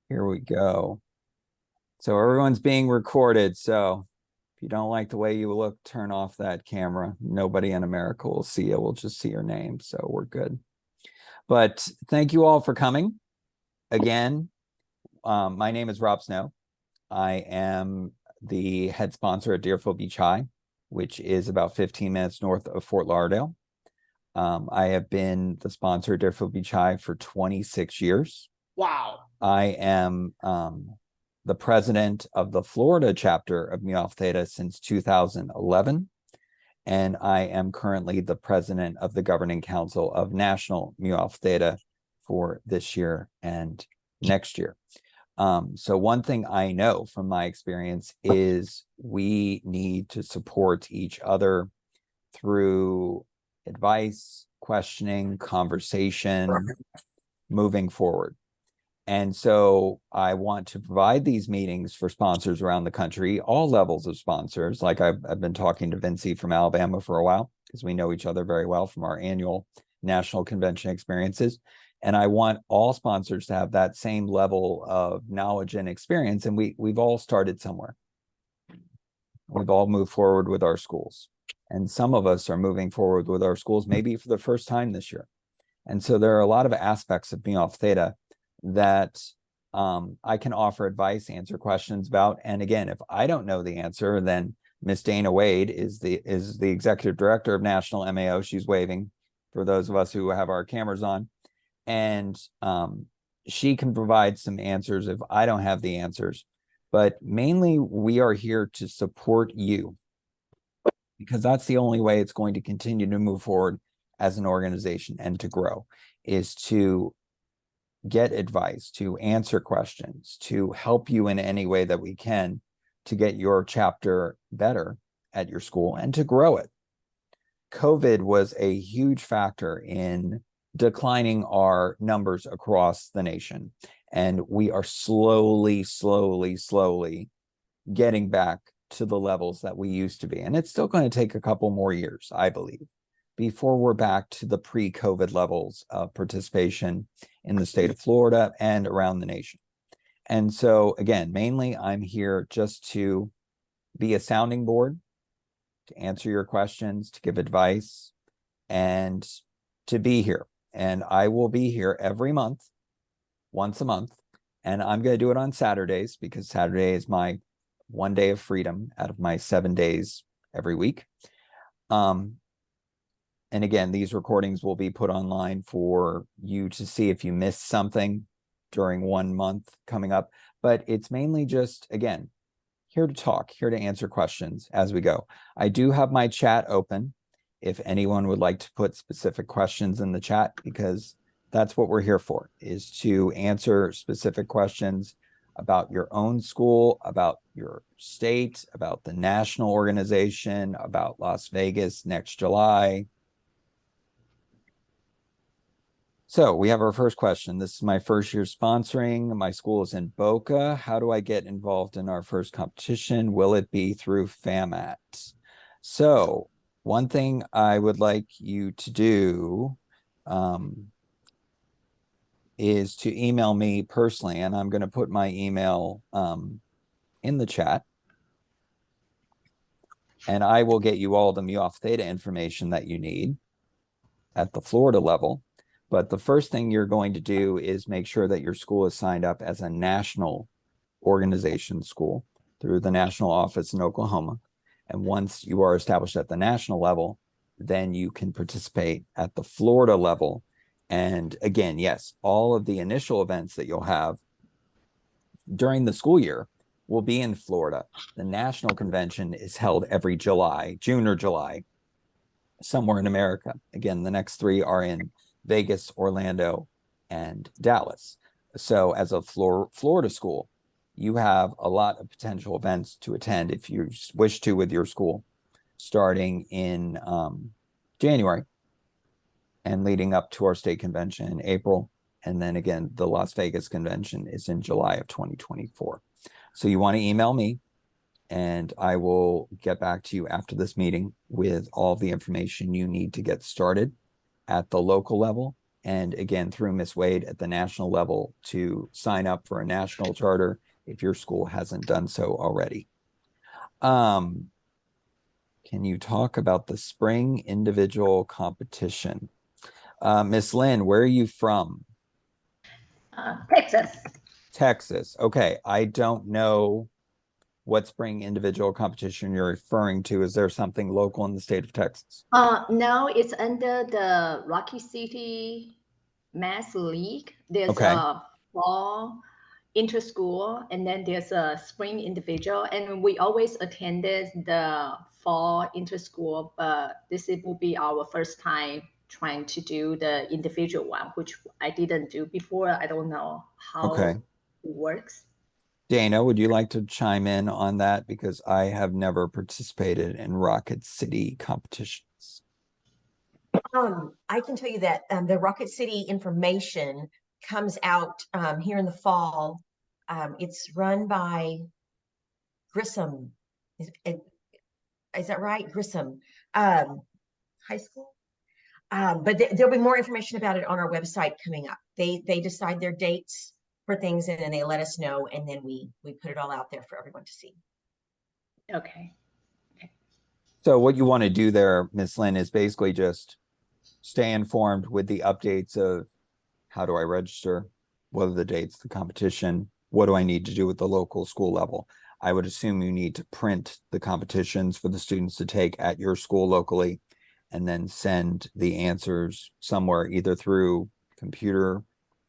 Here we go. So everyone's being recorded. So if you don't like the way you look, turn off that camera. Nobody in America will see you. We'll just see your name. So we're good. But thank you all for coming. Again, my name is Rob Snow. I am the head sponsor at Deerfield Beach High, which is about 15 minutes north of Fort Lauderdale. I have been the sponsor at Deerfield Beach High for 26 years. Wow. I am the president of the Florida chapter of Mu Alpha Theta since 2011. And I am currently the president of the governing council of National Mu Alpha Theta for this year and next year. So one thing I know from my experience is we need to support each other through advice, questioning, conversation, moving forward. And so I want to provide these meetings for sponsors around the country, all levels of sponsors. Like I've been talking to Vinci from Alabama for a while because we know each other very well from our annual national convention experiences. And I want all sponsors to have that same level of knowledge and experience. And we've all started somewhere. We've all moved forward with our schools. And some of us are moving forward with our schools maybe for the first time this year. And so there are a lot of aspects of Mu Alpha Theta that I can offer advice, answer questions about. And again, if I don't know the answer, then Miss Dana Wade is the executive director of National MAO. She's waving for those of us who have our cameras on. And she can provide some answers if I don't have the answers. But mainly we are here to support you because that's the only way it's going to continue to move forward as an organization and to grow, is to get advice, to answer questions, to help you in any way that we can to get your chapter better at your school and to grow it. COVID was a huge factor in declining our numbers across the nation. And we are slowly getting back to the levels that we used to be. And it's still going to take a couple more years, I believe, before we're back to the pre-COVID levels of participation in the state of Florida and around the nation. And so again, mainly I'm here just to be a sounding board, to answer your questions, to give advice, and to be here. And I will be here every month, once a month. And I'm going to do it on Saturdays because Saturday is my one day of freedom out of my 7 days every week. And again, these recordings will be put online for you to see if you missed something during 1 month coming up. But it's mainly just, again, here to talk, here to answer questions as we go. I do have my chat open if anyone would like to put specific questions in the chat, because that's what we're here for, is to answer specific questions about your own school, about your state, about the national organization, about Las Vegas next July. So we have our first question. This is my first year sponsoring. My school is in Boca. How do I get involved in our first competition? Will it be through FAMAT? So one thing I would like you to do is to email me personally, and I'm going to put my email in the chat. And I will get you all the Mu Alpha Theta information that you need at the Florida level. But the first thing you're going to do is make sure that your school is signed up as a national organization school through the national office in Oklahoma. And once you are established at the national level, then you can participate at the Florida level. And again, yes, all of the initial events that you'll have during the school year will be in Florida. The national convention is held every July, June or July, somewhere in America. Again, the next three are in Vegas, Orlando, and Dallas. So as a Florida school, you have a lot of potential events to attend if you wish to with your school, starting in January and leading up to our state convention in April. And then again, the Las Vegas convention is in July of 2024. So you want to email me, and I will get back to you after this meeting with all the information you need to get started at the local level and again through Miss Wade at the national level to sign up for a national charter if your school hasn't done so already. Can you talk about the spring individual competition? Miss Lynn, where are you from? Texas. Texas. Okay, I don't know what spring individual competition you're referring to. Is there something local in the state of Texas? No, it's under the Rocky City Mass League. There's Okay. a fall inter-school, and then there's a spring individual. And we always attended the fall inter-school, but this will be our first time trying to do the individual one, which I didn't do before. I don't know Okay. how it works. Dana, would you like to chime in on that? Because I have never participated in Rocket City competitions. I can tell you that the Rocket City information comes out here in the fall. It's run by Grissom. Is that right? Grissom High School. But there'll be more information about it on our website coming up. They decide their dates for things, and then they let us know, and then we put it all out there for everyone to see. Okay. So what you want to do there, Miss Lynn, is basically just stay informed with the updates of how do I register, what are the dates, the competition, what do I need to do with the local school level. I would assume you need to print the competitions for the students to take at your school locally and then send the answers somewhere, either through computer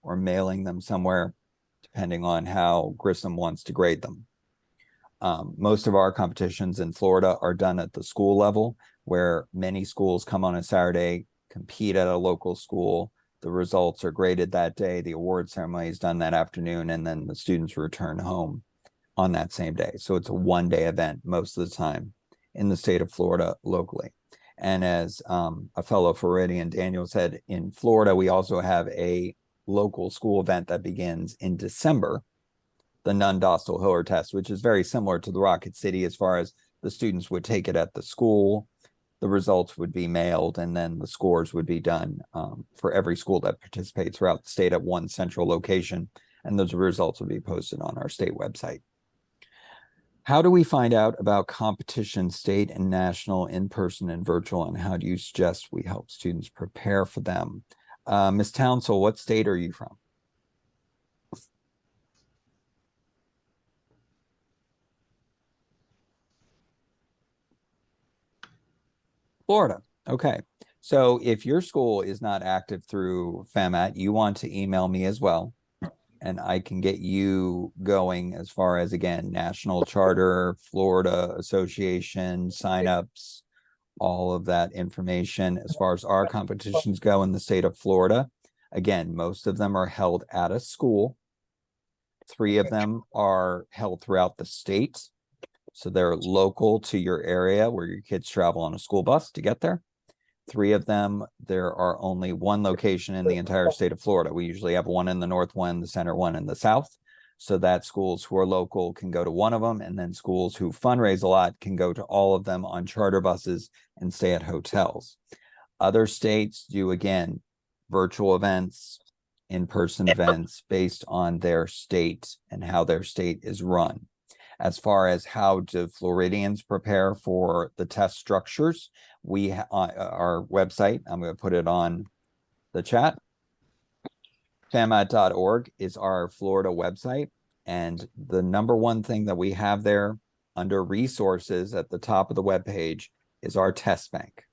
or mailing them somewhere, depending on how Grissom wants to grade them. Most of our competitions in Florida are done at the school level, where many schools come on a Saturday, compete at a local school. The results are graded that day. The award ceremony is done that afternoon, and then the students return home on that same day. So it's a one-day event most of the time in the state of Florida locally. And as a fellow Floridian, Daniel, said, in Florida, we also have a local school event that begins in December, the Nunn-Dostal-Hiller test, which is very similar to the Rocket City as far as the students would take it at the school, the results would be mailed, and then the scores would be done for every school that participates throughout the state at one central location, and those results would be posted on our state website. How do we find out about competition, state and national, in-person and virtual, and how do you suggest we help students prepare for them? Ms. Townsell, what state are you from? Florida. Okay. So if your school is not active through FAMAT, you want to email me as well, and I can get you going as far as, again, national charter, Florida Association, signups, all of that information. As far as our competitions go in the state of Florida, again, most of them are held at a school. 3 of them are held throughout the state. So they're local to your area where your kids travel on a school bus to get there. 3 of them, there are only 1 location in the entire state of Florida. We usually have 1 in the north, 1 in the center, 1 in the south, so that schools who are local can go to 1 of them, and then schools who fundraise a lot can go to all of them on charter buses and stay at hotels. Other states do, again, virtual events, in-person events based on their state and how their state is run. As far as how do Floridians prepare for the test structures, we our website, I'm going to put it on the chat. famat.org is our Florida website. And the number one thing that we have there under resources at the top of the webpage is our test bank.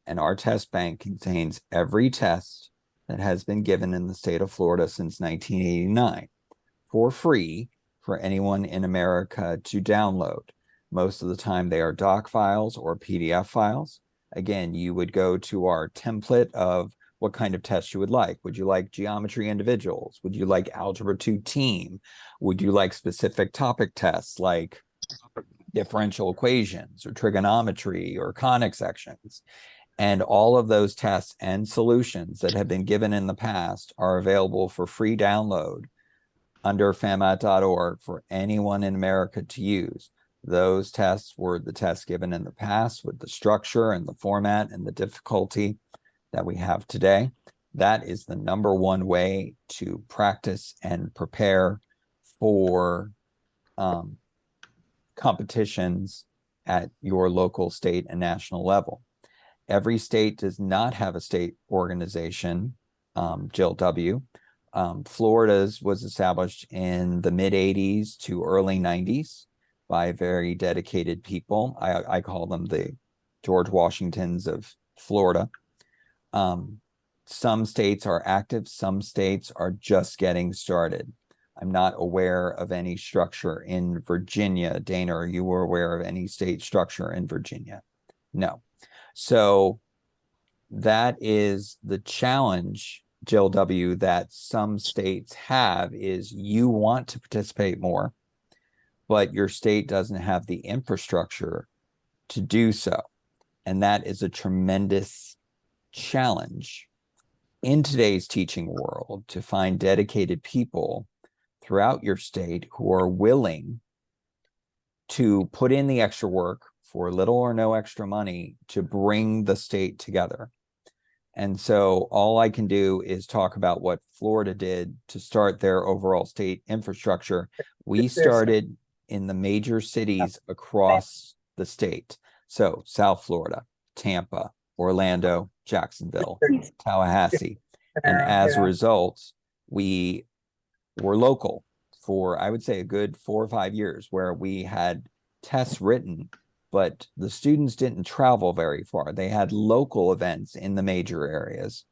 And our test bank contains every test that has been given in the state of Florida since 1989 for free for anyone in America to download. Most of the time they are doc files or PDF files. Again, you would go to our template of what kind of test you would like. Would you like geometry individuals? Would you like algebra 2 team? Would you like specific topic tests like differential equations or trigonometry or conic sections? And all of those tests and solutions that have been given in the past are available for free download under famat.org for anyone in America to use. Those tests were the tests given in the past with the structure and the format and the difficulty that we have today. That is the number one way to practice and prepare for competitions at your local, state, and national level. Every state does not have a state organization, Jill W. Florida's was established in the mid-'80s to early '90s by very dedicated people. I call them the George Washingtons of Florida. Some states are active, some states are just getting started. I'm not aware of any structure in Virginia. Dana, are you aware of any state structure in Virginia? No. So that is the challenge, Jill W., that some states have, is you want to participate more, but your state doesn't have the infrastructure to do so. And that is a tremendous challenge in today's teaching world, to find dedicated people throughout your state who are willing to put in the extra work for little or no extra money to bring the state together. And so all I can do is talk about what Florida did to start their overall state infrastructure. We started in the major cities across the state. So South Florida, Tampa, Orlando, Jacksonville, Tallahassee. And as a result, we were local for, I would say, a good 4 or 5 years, where we had tests written, but the students didn't travel very far. They had local events in the major areas.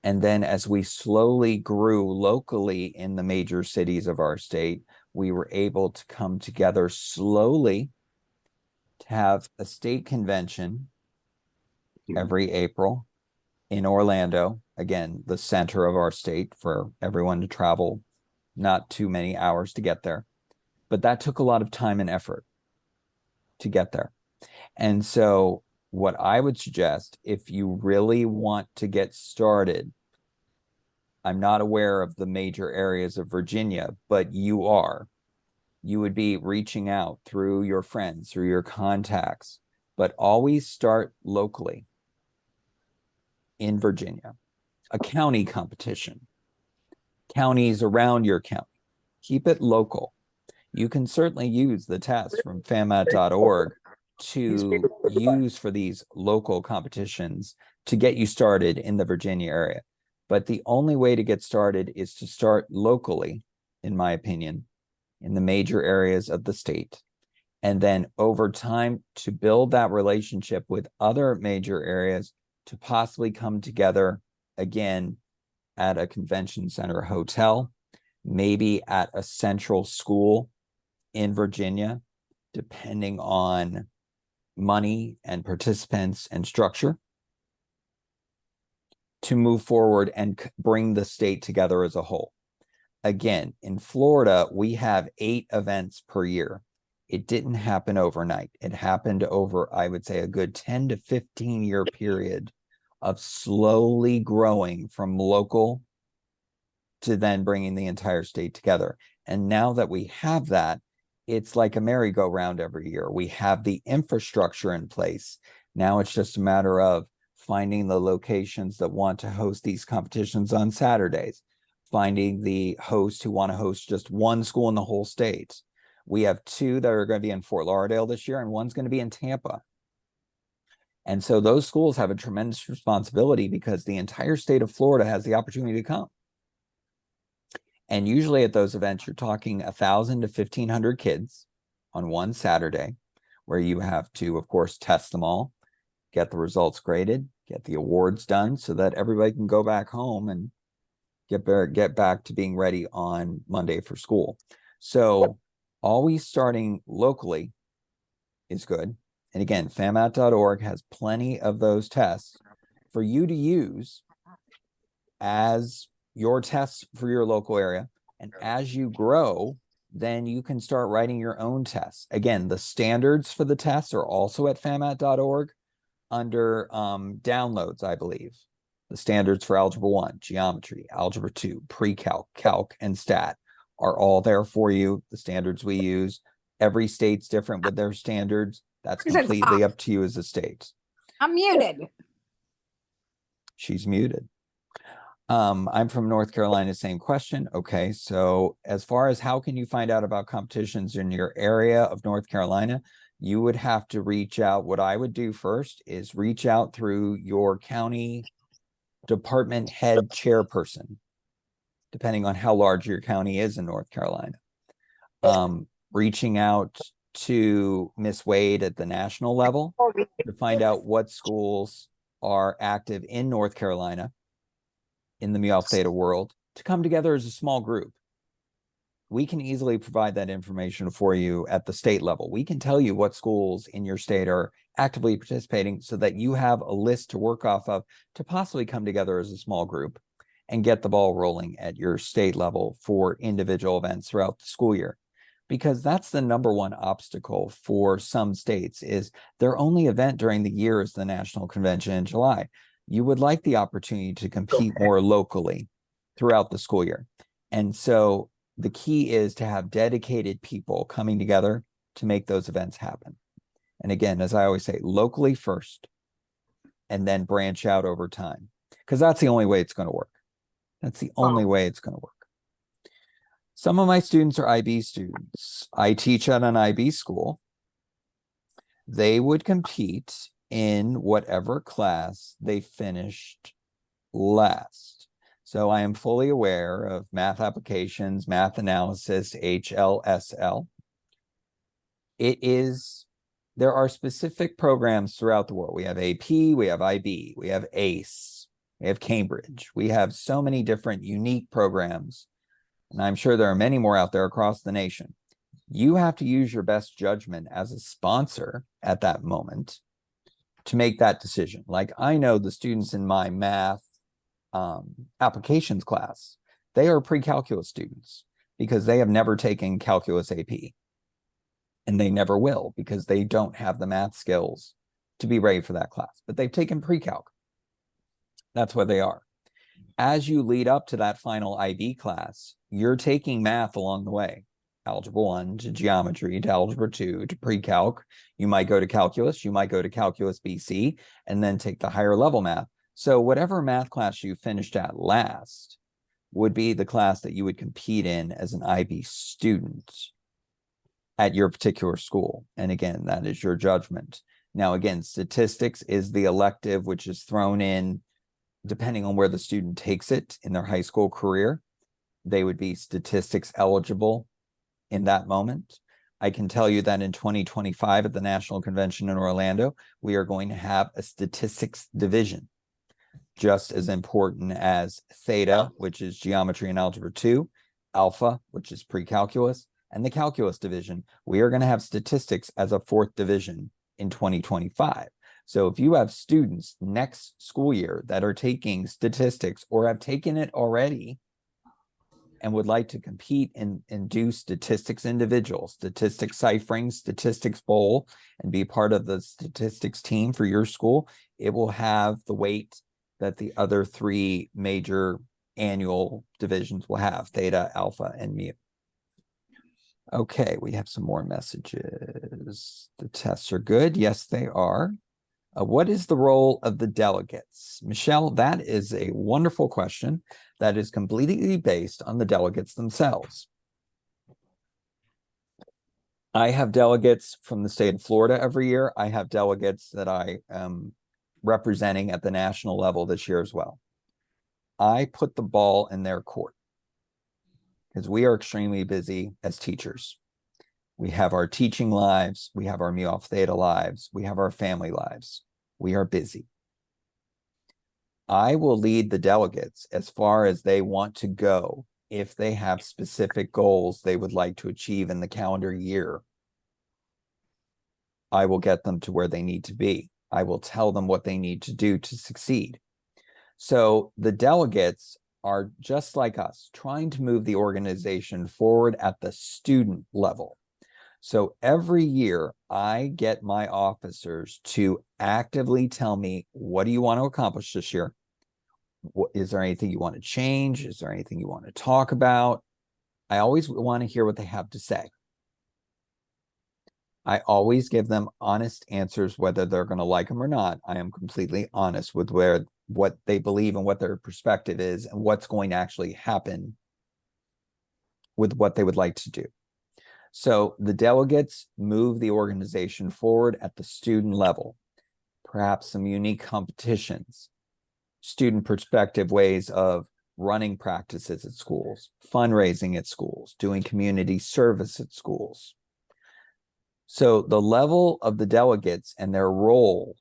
And then as we slowly grew locally in the major cities of our state, we were able to come together slowly to have a state convention every April in Orlando, again, the center of our state, for everyone to travel not too many hours to get there. But that took a lot of time and effort to get there. And so what I would suggest, if you really want to get started, I'm not aware of the major areas of Virginia, but you would be reaching out through your friends, through your contacts, but always start locally in Virginia. A county competition, counties around your county, keep it local. You can certainly use the test from famat.org to use for these local competitions to get you started in the Virginia area. But the only way to get started is to start locally, in my opinion, in the major areas of the state. And then over time, to build that relationship with other major areas, to possibly come together again at a convention center hotel, maybe at a central school in Virginia, depending on money and participants and structure, to move forward and bring the state together as a whole. Again, in Florida, we have 8 events per year. It didn't happen overnight. It happened over, I would say, a good 10 to 15 year period of slowly growing from local to then bringing the entire state together. And now that we have that, it's like a merry-go-round every year. We have the infrastructure in place. Now it's just a matter of finding the locations that want to host these competitions on Saturdays, finding the hosts who want to host just one school in the whole state. We have 2 that are going to be in Fort Lauderdale this year, and one's going to be in Tampa. And so those schools have a tremendous responsibility, because the entire state of Florida has the opportunity to come. And usually at those events, you're talking 1,000 to 1,500 kids on one Saturday, where you have to, of course, test them all, get the results graded, get the awards done, so that everybody can go back home and get back to being ready on Monday for school. So always starting locally is good. And again, famat.org has plenty of those tests for you to use as your tests for your local area. And as you grow, then you can start writing your own tests. Again, the standards for the tests are also at famat.org under downloads, I believe. The standards for Algebra 1, Geometry, Algebra 2, Pre-Calc, Calc, and Stat are all there for you. The standards we use. Every state's different with their standards. That's completely up to you as a state. I'm muted. She's muted. I'm from North Carolina, same question. Okay, so as far as how can you find out about competitions in your area of North Carolina, you would have to reach out. What I would do first is reach out through your county department head chairperson, depending on how large your county is in North Carolina. Reaching out to Miss Wade at the national level to find out what schools are active in North Carolina in the Mu Alpha Theta world to come together as a small group. We can easily provide that information for you at the state level. We can tell you what schools in your state are actively participating so that you have a list to work off of to possibly come together as a small group and get the ball rolling at your state level for individual events throughout the school year. Because that's the number one obstacle for some states is their only event during the year is the national convention in July. You would like the opportunity to compete more locally throughout the school year. And so the key is to have dedicated people coming together to make those events happen. And again, as I always say, locally first, and then branch out over time, because that's the only way it's going to work. That's the only way it's going to work. Some of my students are IB students. I teach at an IB school. They would compete in whatever class they finished last. So I am fully aware of math applications, math analysis, HLSL. There are specific programs throughout the world. We have AP, we have IB, we have ACE, we have Cambridge. We have so many different unique programs. And I'm sure there are many more out there across the nation. You have to use your best judgment as a sponsor at that moment to make that decision. Like I know the students in my math applications class, they are pre-calculus students because they have never taken calculus AP. And they never will because they don't have the math skills to be ready for that class. But they've taken pre-calc. That's what they are. As you lead up to that final IB class, you're taking math along the way. Algebra 1 to geometry to algebra 2 to pre-calc. You might go to calculus, you might go to calculus BC, and then take the higher level math. So whatever math class you finished at last would be the class that you would compete in as an IB student at your particular school. And again, that is your judgment. Now, again, statistics is the elective, which is thrown in depending on where the student takes it in their high school career. They would be statistics eligible in that moment. I can tell you that in 2025 at the National Convention in Orlando, we are going to have a statistics division, just as important as Theta, which is geometry and algebra 2, Alpha, which is pre-calculus, and the calculus division. We are going to have statistics as a fourth division in 2025. So if you have students next school year that are taking statistics or have taken it already and would like to compete and do statistics individual, statistics ciphering, statistics bowl, and be part of the statistics team for your school, it will have the weight that the other three major annual divisions will have: Theta, Alpha, and Mu. Okay, we have some more messages. The tests are good. Yes, they are. What is the role of the delegates? Michelle, that is a wonderful question that is completely based on the delegates themselves. I have delegates from the state of Florida every year. I have delegates that I am representing at the national level this year as well. I put the ball in their court because we are extremely busy as teachers. We have our teaching lives, we have our Mu Alpha Theta lives, we have our family lives. We are busy. I will lead the delegates as far as they want to go if they have specific goals they would like to achieve in the calendar year. I will get them to where they need to be. I will tell them what they need to do to succeed. So the delegates are just like us, trying to move the organization forward at the student level. So every year I get my officers to actively tell me, what do you want to accomplish this year? Is there anything you want to change? Is there anything you want to talk about? I always want to hear what they have to say. I always give them honest answers, whether they're going to like them or not. I am completely honest with what they believe and what their perspective is and what's going to actually happen with what they would like to do. So the delegates move the organization forward at the student level, perhaps some unique competitions, student perspective ways of running practices at schools, fundraising at schools, doing community service at schools. So the level of the delegates and their role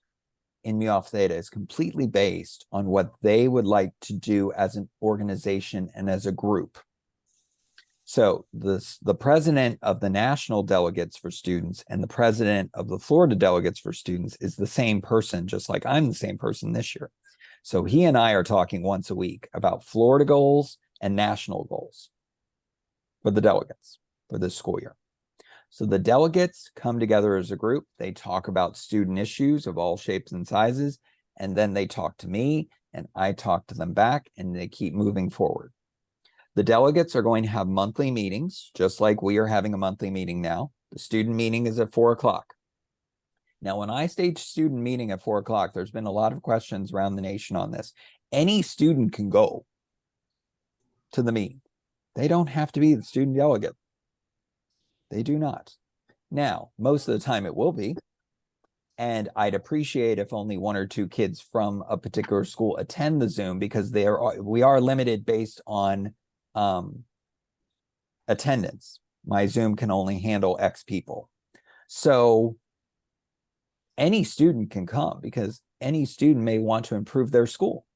in Mu Alpha Theta is completely based on what they would like to do as an organization and as a group. So the president of the national delegates for students and the president of the Florida delegates for students is the same person, just like I'm the same person this year. So he and I are talking once a week about Florida goals and national goals for the delegates for this school year. So the delegates come together as a group. They talk about student issues of all shapes and sizes, and then they talk to me, and I talk to them back, and they keep moving forward. The delegates are going to have monthly meetings, just like we are having a monthly meeting now. The student meeting is at 4 o'clock. Now, when I stage student meeting at 4 o'clock, there's been a lot of questions around the nation on this. Any student can go to the meeting. They don't have to be the student delegate. They do not. Now, most of the time it will be, and I'd appreciate if only 1 or 2 kids from a particular school attend the Zoom, because we are limited based on attendance. My Zoom can only handle X people. So any student can come, because any student may want to improve their school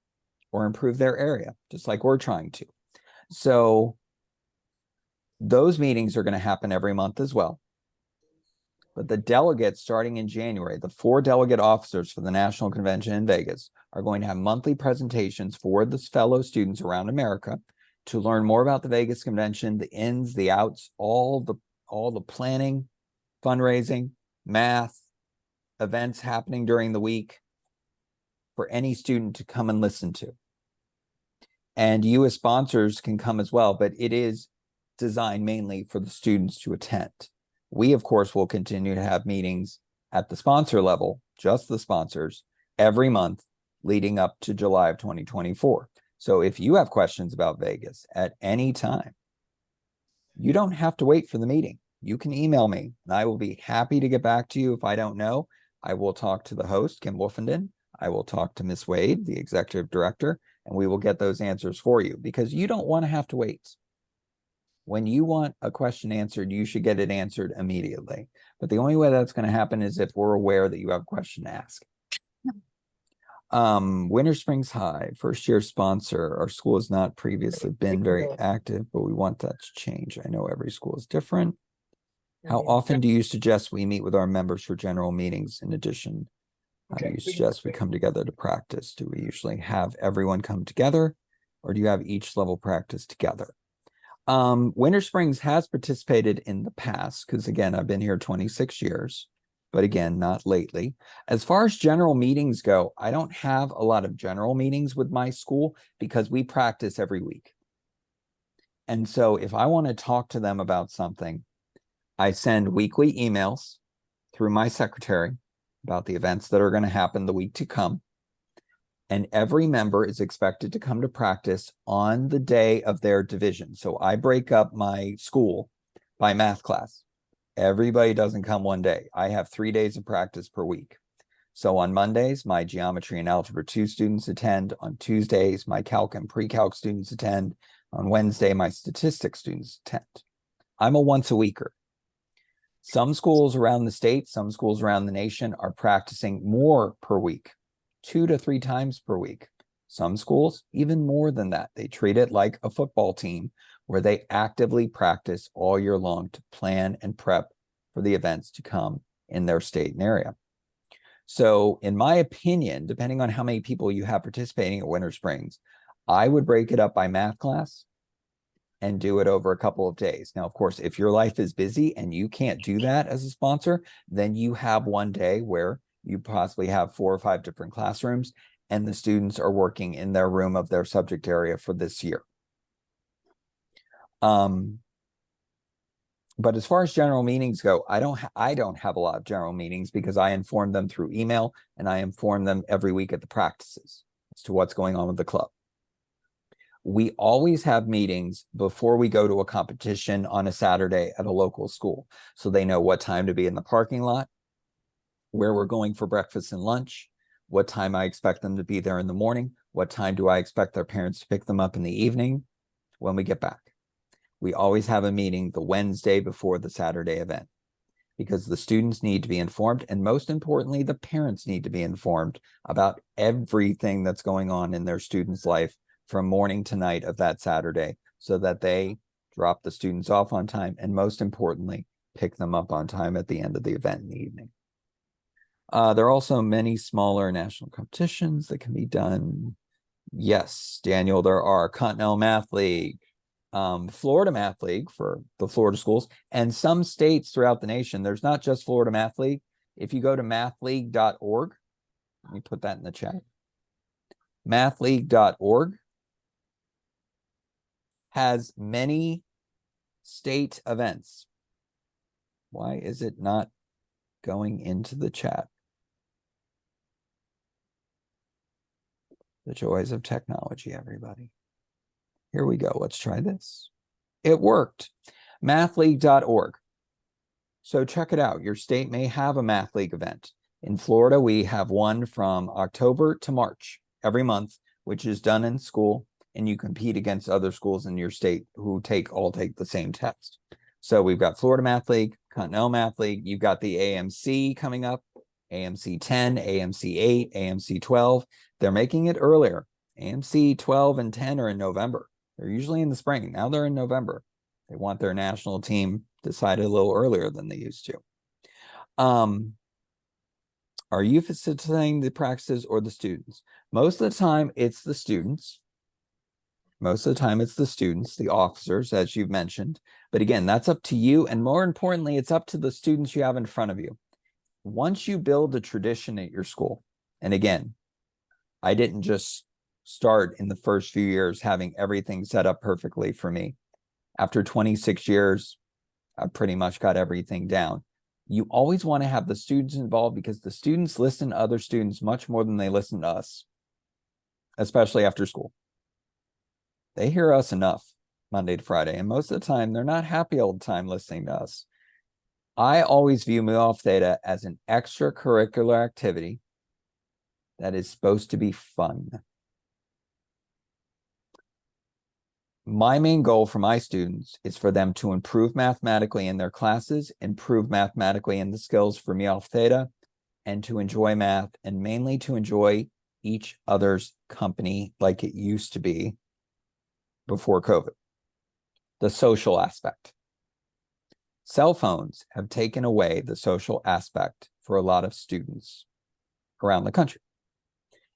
or improve their area, just like we're trying to. So those meetings are going to happen every month as well. But the delegates, starting in January, the 4 delegate officers for the National Convention in Vegas are going to have monthly presentations for the fellow students around America to learn more about the Vegas Convention, the ins, the outs, all the planning, fundraising, math, events happening during the week for any student to come and listen to. And you as sponsors can come as well, but it is designed mainly for the students to attend. We, of course, will continue to have meetings at the sponsor level, just the sponsors, every month leading up to July of 2024. So if you have questions about Vegas at any time, you don't have to wait for the meeting. You can email me, and I will be happy to get back to you if I don't know. I will talk to the host, Kim Wolfenden. I will talk to Ms. Wade, the executive director, and we will get those answers for you, because you don't want to have to wait. When you want a question answered, you should get it answered immediately. But the only way that's going to happen is if we're aware that you have a question to ask. Winter Springs High, first year sponsor. Our school has not previously been very active, but we want that to change. I know every school is different. How often do you suggest we meet with our members for general meetings in addition? How do you suggest we come together to practice? Do we usually have everyone come together, or do you have each level practice together? Winter Springs has participated in the past, because again, I've been here 26 years, but again, not lately. As far as general meetings go, I don't have a lot of general meetings with my school because we practice every week. And so if I want to talk to them about something, I send weekly emails through my secretary about the events that are going to happen the week to come. And every member is expected to come to practice on the day of their division. So I break up my school by math class. Everybody doesn't come one day. I have 3 days of practice per week. So on Mondays, my geometry and algebra 2 students attend. On Tuesdays, my calc and pre-calc students attend. On Wednesday, my statistics students attend. I'm a once a weeker. Some schools around the state, some schools around the nation are practicing more per week, 2 to 3 times per week. Some schools, even more than that. They treat it like a football team where they actively practice all year long to plan and prep for the events to come in their state and area. So in my opinion, depending on how many people you have participating at Winter Springs, I would break it up by math class and do it over a couple of days. Now, of course, if your life is busy and you can't do that as a sponsor, then you have one day where you possibly have 4 or 5 different classrooms and the students are working in their room of their subject area for this year. But as far as general meetings go, I don't have a lot of general meetings because I inform them through email and I inform them every week at the practices as to what's going on with the club. We always have meetings before we go to a competition on a Saturday at a local school. So they know what time to be in the parking lot, where we're going for breakfast and lunch, what time I expect them to be there in the morning, what time do I expect their parents to pick them up in the evening when we get back. We always have a meeting the Wednesday before the Saturday event because the students need to be informed. And most importantly, the parents need to be informed about everything that's going on in their student's life from morning to night of that Saturday so that they drop the students off on time. And most importantly, pick them up on time at the end of the event in the evening. There are also many smaller national competitions that can be done. Yes, Daniel, there are Continental Math League, Florida Math League for the Florida schools, and some states throughout the nation. There's not just Florida Math League. If you go to mathleague.org, let me put that in the chat. Mathleague.org has many state events. Why is it not going into the chat? The joys of technology, everybody. Here we go. Let's try this. It worked. Mathleague.org. So check it out. Your state may have a Math League event. In Florida, we have one from October to March every month, which is done in school, and you compete against other schools in your state who all take the same test. So we've got Florida Math League, Continental Math League. You've got the AMC coming up, AMC 10, AMC 8, AMC 12. They're making it earlier. AMC 12 and 10 are in November. They're usually in the spring. Now they're in November. They want their national team decided a little earlier than they used to. Are you facilitating the practices or the students? Most of the time, it's the students. Most of the time, it's the students, the officers, as you've mentioned. But again, that's up to you. And more importantly, it's up to the students you have in front of you. Once you build a tradition at your school, and again, I didn't just start in the first few years having everything set up perfectly for me. After 26 years, I pretty much got everything down. You always want to have the students involved because the students listen to other students much more than they listen to us, especially after school. They hear us enough Monday to Friday, and most of the time, they're not happy all the time listening to us. I always view Mu Alpha Theta as an extracurricular activity that is supposed to be fun. My main goal for my students is for them to improve mathematically in their classes, improve mathematically in the skills for Mu Alpha Theta, and to enjoy math, and mainly to enjoy each other's company like it used to be before COVID. The social aspect. Cell phones have taken away the social aspect for a lot of students around the country.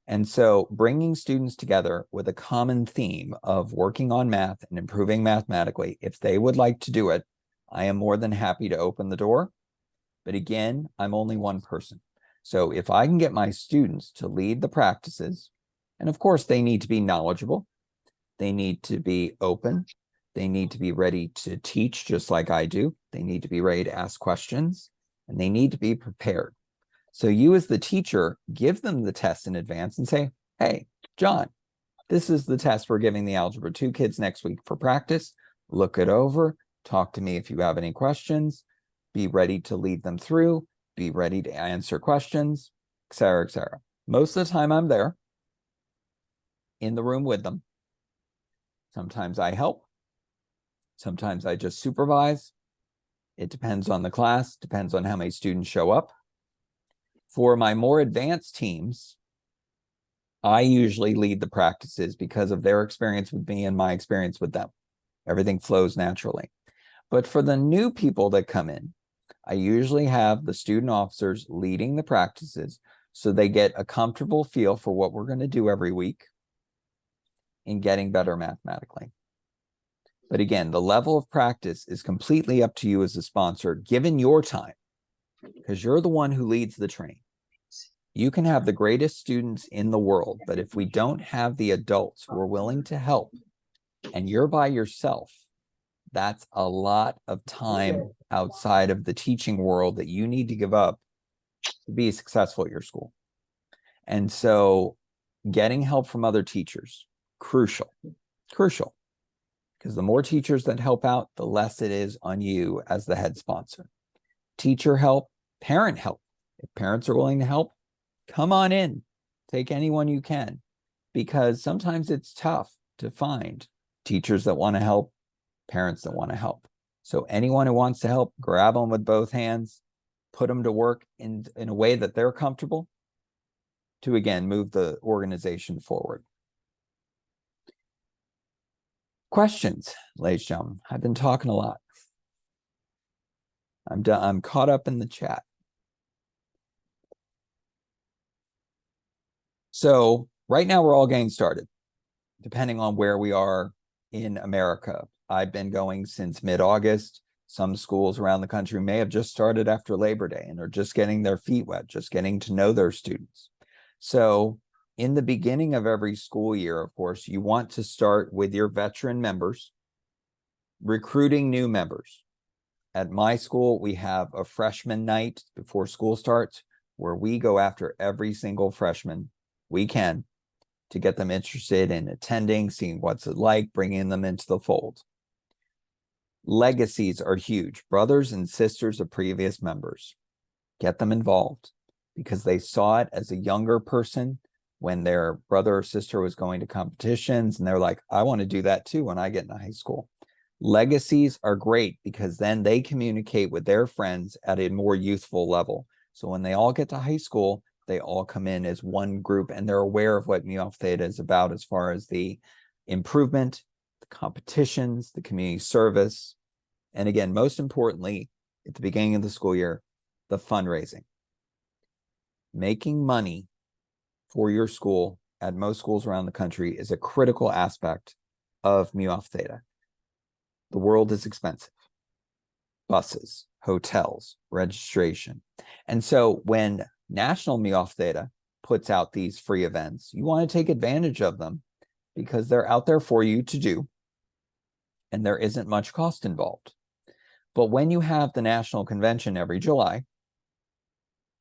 And so bringing students together with a common theme of working on math and improving mathematically, if they would like to do it, I am more than happy to open the door. But again, I'm only one person. So if I can get my students to lead the practices, and of course they need to be knowledgeable, they need to be open, they need to be ready to teach just like I do, they need to be ready to ask questions, and they need to be prepared. So you as the teacher, give them the test in advance and say, hey, John, this is the test we're giving the Algebra 2 kids next week for practice. Look it over. Talk to me if you have any questions. Be ready to lead them through. Be ready to answer questions, et cetera, et cetera. Most of the time I'm there in the room with them. Sometimes I help. Sometimes I just supervise. It depends on the class, depends on how many students show up. For my more advanced teams, I usually lead the practices because of their experience with me and my experience with them. Everything flows naturally. But for the new people that come in, I usually have the student officers leading the practices so they get a comfortable feel for what we're going to do every week in getting better mathematically. But again, the level of practice is completely up to you as a sponsor, given your time, because you're the one who leads the train. You can have the greatest students in the world, but if we don't have the adults who are willing to help and you're by yourself, That's a lot of time outside of the teaching world that you need to give up to be successful at your school. And so getting help from other teachers, crucial, because the more teachers that help out, the less it is on you as the head sponsor. Teacher help, parent help. If parents are willing to help, come on in, take anyone you can, because sometimes it's tough to find teachers that want to help, parents that want to help. So anyone who wants to help, grab them with both hands, put them to work in a way that they're comfortable to, again, move the organization forward. Questions, ladies and gentlemen? I've been talking a lot. I'm done. I'm caught up in the chat. So right now we're all getting started, depending on where we are in America. I've been going since mid-August. Some schools around the country may have just started after Labor Day and are just getting their feet wet, just getting to know their students. So in the beginning of every school year, of course, you want to start with your veteran members, recruiting new members. At my school, we have a freshman night before school starts where we go after every single freshman we can to get them interested in attending, seeing what's it like, bringing them into the fold. Legacies are huge. Brothers and sisters of previous members. Get them involved because they saw it as a younger person when their brother or sister was going to competitions and they're like, I want to do that too when I get into high school. Legacies are great because then they communicate with their friends at a more youthful level. So when they all get to high school, they all come in as one group and they're aware of what Mu Alpha Theta is about as far as the improvement, the competitions, the community service. And again, most importantly, at the beginning of the school year, the fundraising. Making money for your school at most schools around the country is a critical aspect of Mu Alpha Theta. The world is expensive. Buses, hotels, registration. And so when National Mu Alpha Theta puts out these free events, you want to take advantage of them because they're out there for you to do, and there isn't much cost involved. But when you have the national convention every July,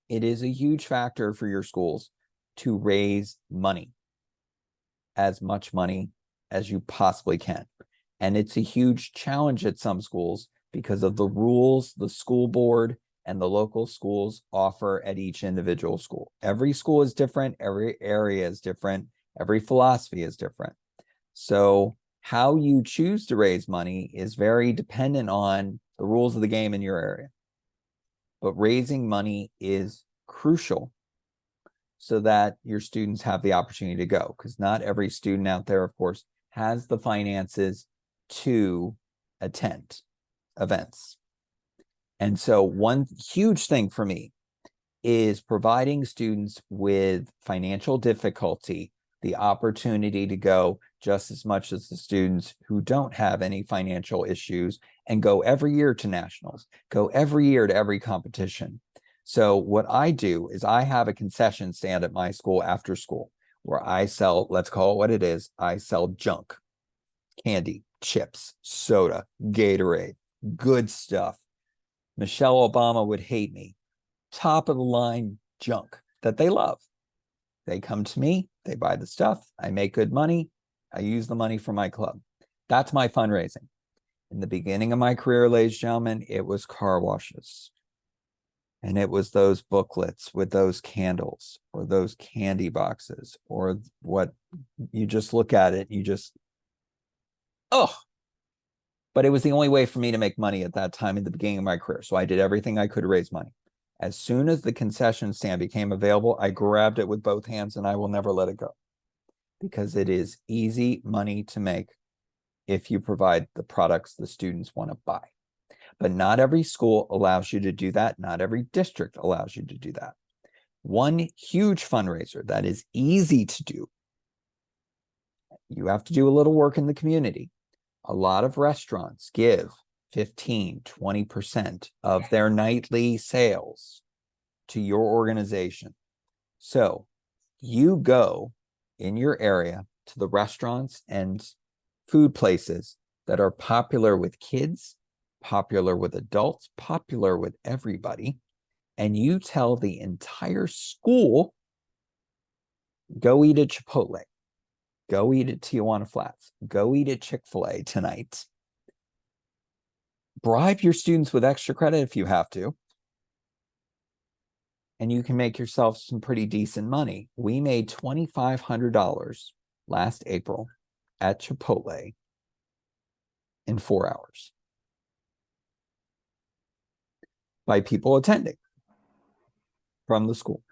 it is a huge factor for your schools to raise money, as much money as you possibly can. And it's a huge challenge at some schools because of the rules the school board and the local schools offer at each individual school. Every school is different, every area is different, every philosophy is different. So how you choose to raise money is very dependent on the rules of the game in your area. But raising money is crucial so that your students have the opportunity to go, because not every student out there, of course, has the finances to attend events. And so one huge thing for me is providing students with financial difficulty the opportunity to go just as much as the students who don't have any financial issues and go every year to nationals, go every year to every competition. So what I do is I have a concession stand at my school after school where I sell, let's call it what it is, I sell junk, candy, chips, soda, Gatorade, good stuff. Michelle Obama would hate me. Top of the line junk that they love. They come to me, they buy the stuff, I make good money, I use the money for my club. That's my fundraising. In the beginning of my career, ladies and gentlemen, it was car washes. And it was those booklets with those candles or those candy boxes or what you just look at it, you just, oh. But it was the only way for me to make money at that time in the beginning of my career. So I did everything I could to raise money. As soon as the concession stand became available, I grabbed it with both hands and I will never let it go because it is easy money to make if you provide the products the students want to buy. But not every school allows you to do that. Not every district allows you to do that. One huge fundraiser that is easy to do, you have to do a little work in the community. A lot of restaurants give 15, 20% of their nightly sales to your organization. So you go in your area to the restaurants and food places that are popular with kids, popular with adults, popular with everybody, and you tell the entire school, go eat at Chipotle, go eat at Tijuana Flats, go eat at Chick-fil-A tonight. Bribe your students with extra credit if you have to, and you can make yourself some pretty decent money. We made $2,500 last April at Chipotle in 4 hours by people attending from the school.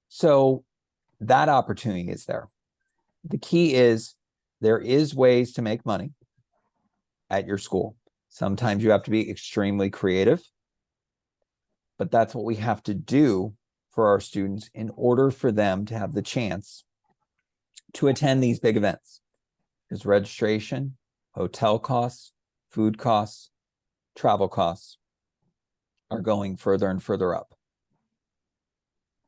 So that opportunity is there. The key is there is ways to make money at your school. Sometimes you have to be extremely creative, but that's what we have to do for our students in order for them to have the chance to attend these big events. Because registration, hotel costs, food costs, travel costs are going further and further up.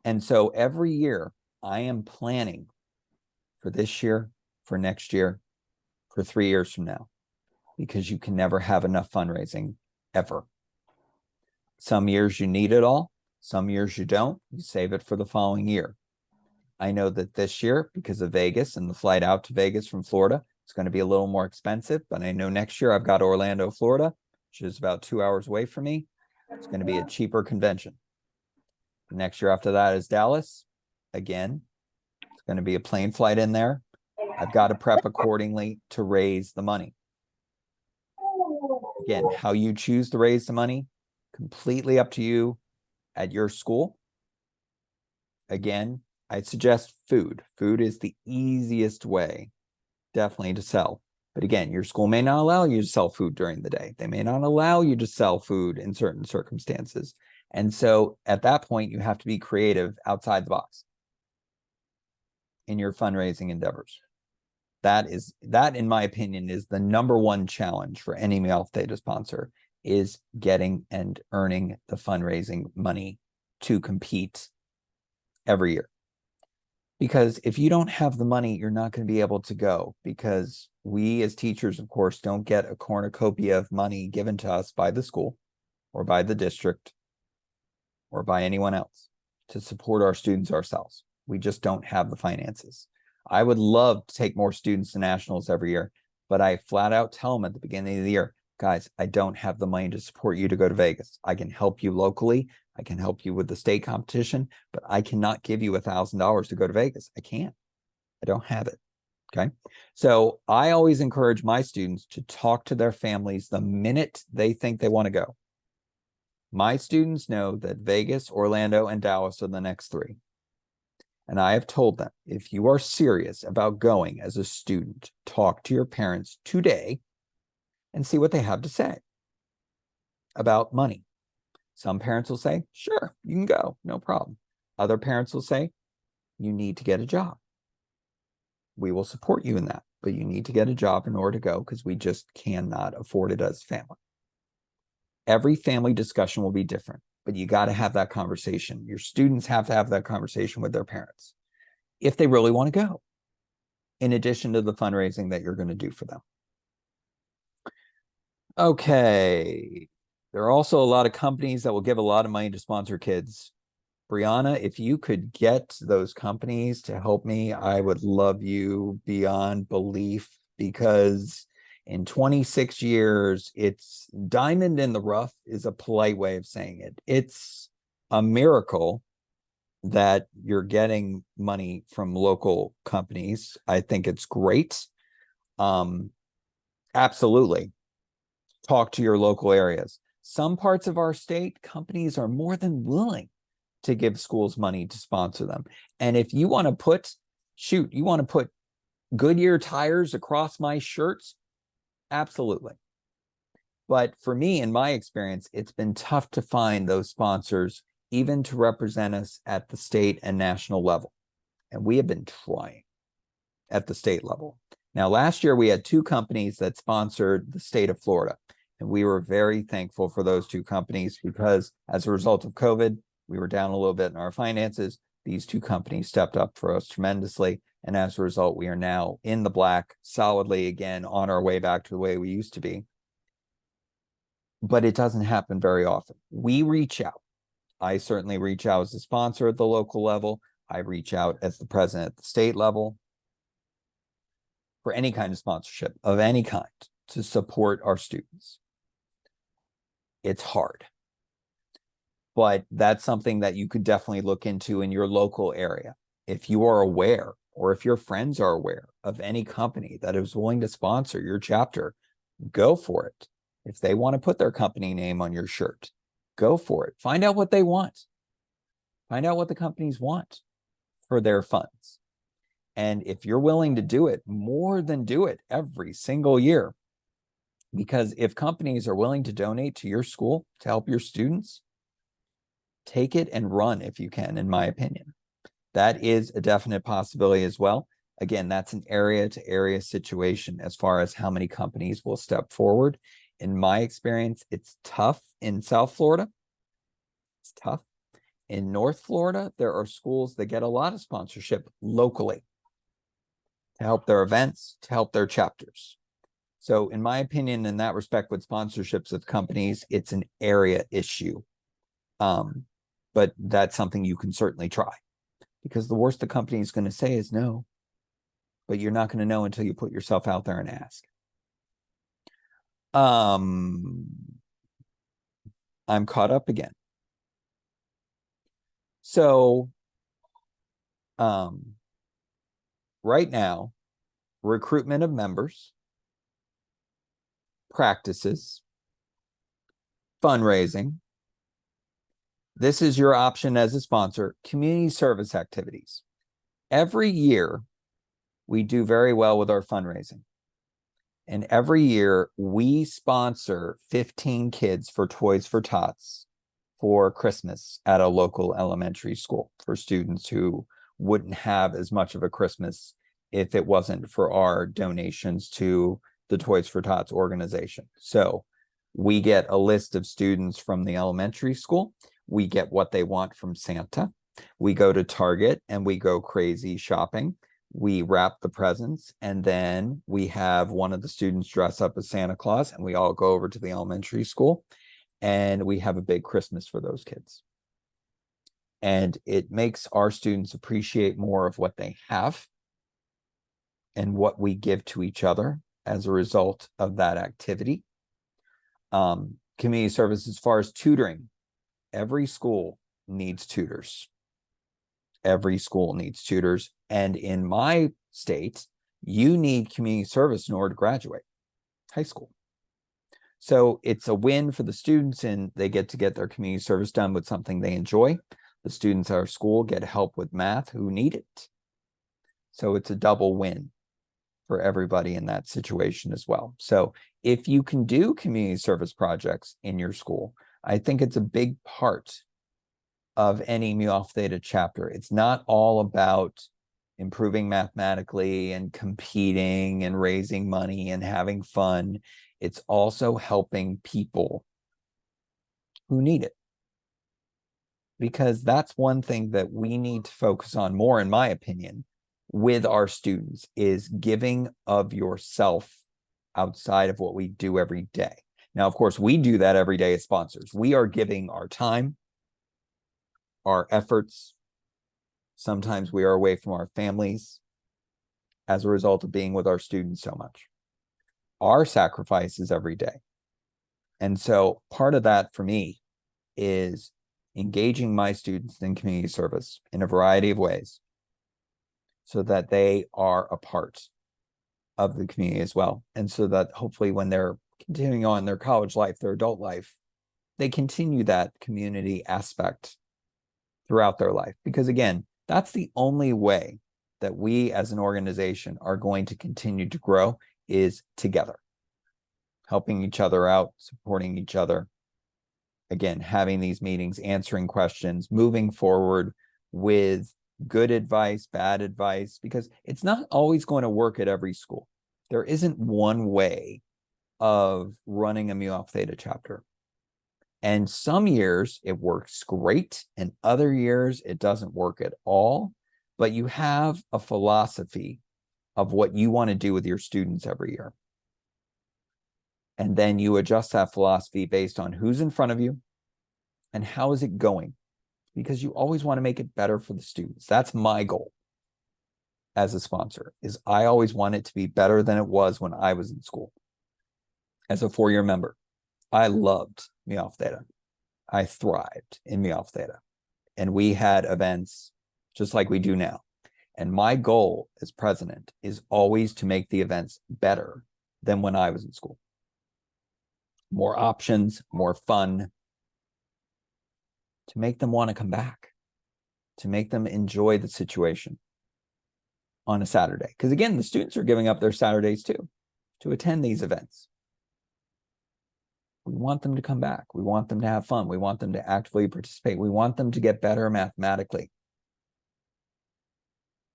And so every year I am planning for this year, for next year, for 3 years from now, because you can never have enough fundraising ever. Some years you need it all. Some years you don't. You save it for the following year. I know that this year, because of Vegas and the flight out to Vegas from Florida, it's going to be a little more expensive. But I know next year I've got Orlando, Florida, which is about 2 hours away from me. It's going to be a cheaper convention. The next year after that is Dallas. Again, it's going to be a plane flight in there. I've got to prep accordingly to raise the money. Again, how you choose to raise the money, completely up to you at your school. Again, I suggest food. Food is the easiest way, definitely, to sell. But again, your school may not allow you to sell food during the day. They may not allow you to sell food in certain circumstances. And so at that point, you have to be creative outside the box in your fundraising endeavors. That, in my opinion, is the #1 challenge for any Mu Alpha Theta sponsor, is getting and earning the fundraising money to compete every year. Because if you don't have the money, you're not going to be able to go, because we as teachers, of course, don't get a cornucopia of money given to us by the school or by the district or by anyone else to support our students ourselves. We just don't have the finances. I would love to take more students to nationals every year, but I flat out tell them at the beginning of the year, guys, I don't have the money to support you to go to Vegas. I can help you locally. I can help you with the state competition, but I cannot give you $1,000 to go to Vegas. I can't. I don't have it. Okay. So I always encourage my students to talk to their families the minute they think they want to go. My students know that Vegas, Orlando, and Dallas are the next 3. And I have told them, if you are serious about going as a student, talk to your parents today and see what they have to say about money. Some parents will say, sure, you can go, no problem. Other parents will say, you need to get a job. We will support you in that, but you need to get a job in order to go, because we just cannot afford it as a family. Every family discussion will be different, but you got to have that conversation. Your students have to have that conversation with their parents if they really want to go, in addition to the fundraising that you're going to do for them. Okay. There are also a lot of companies that will give a lot of money to sponsor kids. Brianna, if you could get those companies to help me, I would love you beyond belief, because in 26 years, it's diamond in the rough is a polite way of saying it. It's a miracle that you're getting money from local companies. I think it's great. Absolutely. Talk to your local areas. Some parts of our state, companies are more than willing to give schools money to sponsor them. And if you want to put, you want to put Goodyear tires across my shirts, absolutely. But for me, in my experience, it's been tough to find those sponsors, even to represent us at the state and national level. And we have been trying at the state level. Now, last year, we had 2 companies that sponsored the state of Florida. And we were very thankful for those 2 companies, because as a result of COVID, we were down a little bit in our finances. These 2 companies stepped up for us tremendously, And as a result, we are now in the black solidly again on our way back to the way we used to be. But it doesn't happen very often. We reach out. I certainly reach out as a sponsor at the local level. I reach out as the president at the state level for any kind of sponsorship of any kind to support our students. It's hard, but that's something that you could definitely look into in your local area. If you are aware, or if your friends are aware of any company that is willing to sponsor your chapter, go for it. If they want to put their company name on your shirt, go for it. Find out what they want. Find out what the companies want for their funds. And if you're willing to do it, more than do it every single year. Because if companies are willing to donate to your school to help your students, take it and run if you can, in my opinion. That is a definite possibility as well. Again, that's an area to area situation as far as how many companies will step forward. In my experience, it's tough in South Florida. It's tough. In North Florida, there are schools that get a lot of sponsorship locally to help their events, to help their chapters. So in my opinion, in that respect, with sponsorships of companies, it's an area issue. But that's something you can certainly try, because the worst the company is going to say is no, but you're not going to know until you put yourself out there and ask. I'm caught up again. So right now, recruitment of members, practices, fundraising. This is your option as a sponsor. Community service activities. Every year, we do very well with our fundraising. And every year, we sponsor 15 kids for Toys for Tots for Christmas at a local elementary school for students who wouldn't have as much of a Christmas if it wasn't for our donations to the Toys for Tots organization. So we get a list of students from the elementary school. We get what they want from Santa. We go to Target and we go crazy shopping. We wrap the presents, and then we have one of the students dress up as Santa Claus, and we all go over to the elementary school, and we have a big Christmas for those kids. And it makes our students appreciate more of what they have and what we give to each other as a result of that activity. Community service as far as tutoring. Every school needs tutors. Every school needs tutors. And in my state, you need community service in order to graduate high school. So it's a win for the students, and they get to get their community service done with something they enjoy. The students at our school get help with math who need it. So it's a double win for everybody in that situation as well. So if you can do community service projects in your school, I think it's a big part of any Mu Alpha Theta chapter. It's not all about improving mathematically and competing and raising money and having fun. It's also helping people who need it. Because that's one thing that we need to focus on more, in my opinion, with our students, is giving of yourself outside of what we do every day. Now, of course, we do that every day as sponsors. We are giving our time, our efforts. Sometimes we are away from our families as a result of being with our students so much. Our sacrifice is every day. And so part of that for me is engaging my students in community service in a variety of ways so that they are a part of the community as well. And so that hopefully when they're continuing on their college life, their adult life, they continue that community aspect throughout their life. Because again, that's the only way that we as an organization are going to continue to grow, is together, helping each other out, supporting each other. Again, having these meetings, answering questions, moving forward with good advice, bad advice, because it's not always going to work at every school. There isn't one way of running a Mu Alpha Theta chapter. And some years it works great, and other years it doesn't work at all. but you have a philosophy of what you want to do with your students every year. And then you adjust that philosophy based on who's in front of you and how is it going, because you always want to make it better for the students. That's my goal as a sponsor, is I always want it to be better than it was when I was in school. As a 4-year member, I loved Mi Alpha Theta. I thrived in Mi Alpha Theta. And we had events just like we do now. And my goal as president is always to make the events better than when I was in school. More options, more fun, to make them want to come back, to make them enjoy the situation on a Saturday. Because again, the students are giving up their Saturdays too to attend these events. We want them to come back. We want them to have fun. We want them to actively participate. We want them to get better mathematically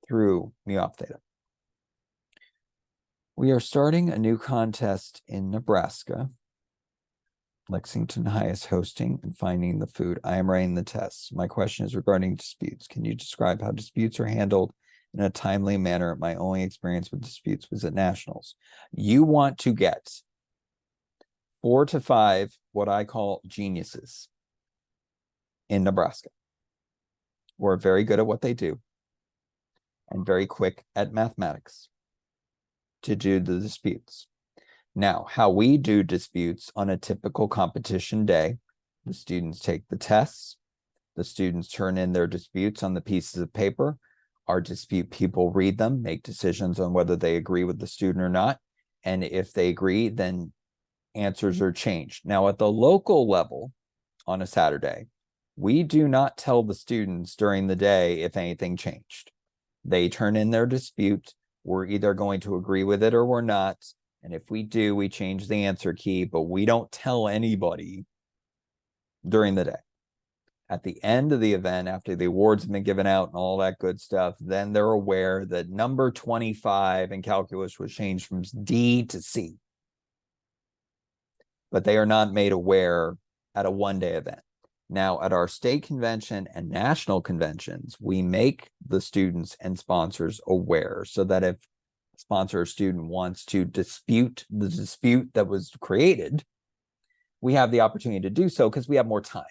through Mi Alpha Theta. We are starting a new contest in Nebraska. Lexington High is hosting and finding the food. I am writing the tests. My question is regarding disputes. Can you describe how disputes are handled in a timely manner? My only experience with disputes was at nationals. You want to get 4 to 5 what I call geniuses in Nebraska, who are very good at what they do and very quick at mathematics to do the disputes. Now, how we do disputes on a typical competition day, the students take the tests, the students turn in their disputes on the pieces of paper, our dispute people read them, make decisions on whether they agree with the student or not, and if they agree, then answers are changed. Now, at the local level on a Saturday, we do not tell the students during the day if anything changed. They turn in their dispute. We're either going to agree with it or we're not. And if we do, we change the answer key, but we don't tell anybody during the day. At the end of the event, after the awards have been given out and all that good stuff, then they're aware that number 25 in calculus was changed from D to C. But they are not made aware at a one-day event. Now, at our state convention and national conventions, we make the students and sponsors aware so that if a sponsor or student wants to dispute the dispute that was created, we have the opportunity to do so because we have more time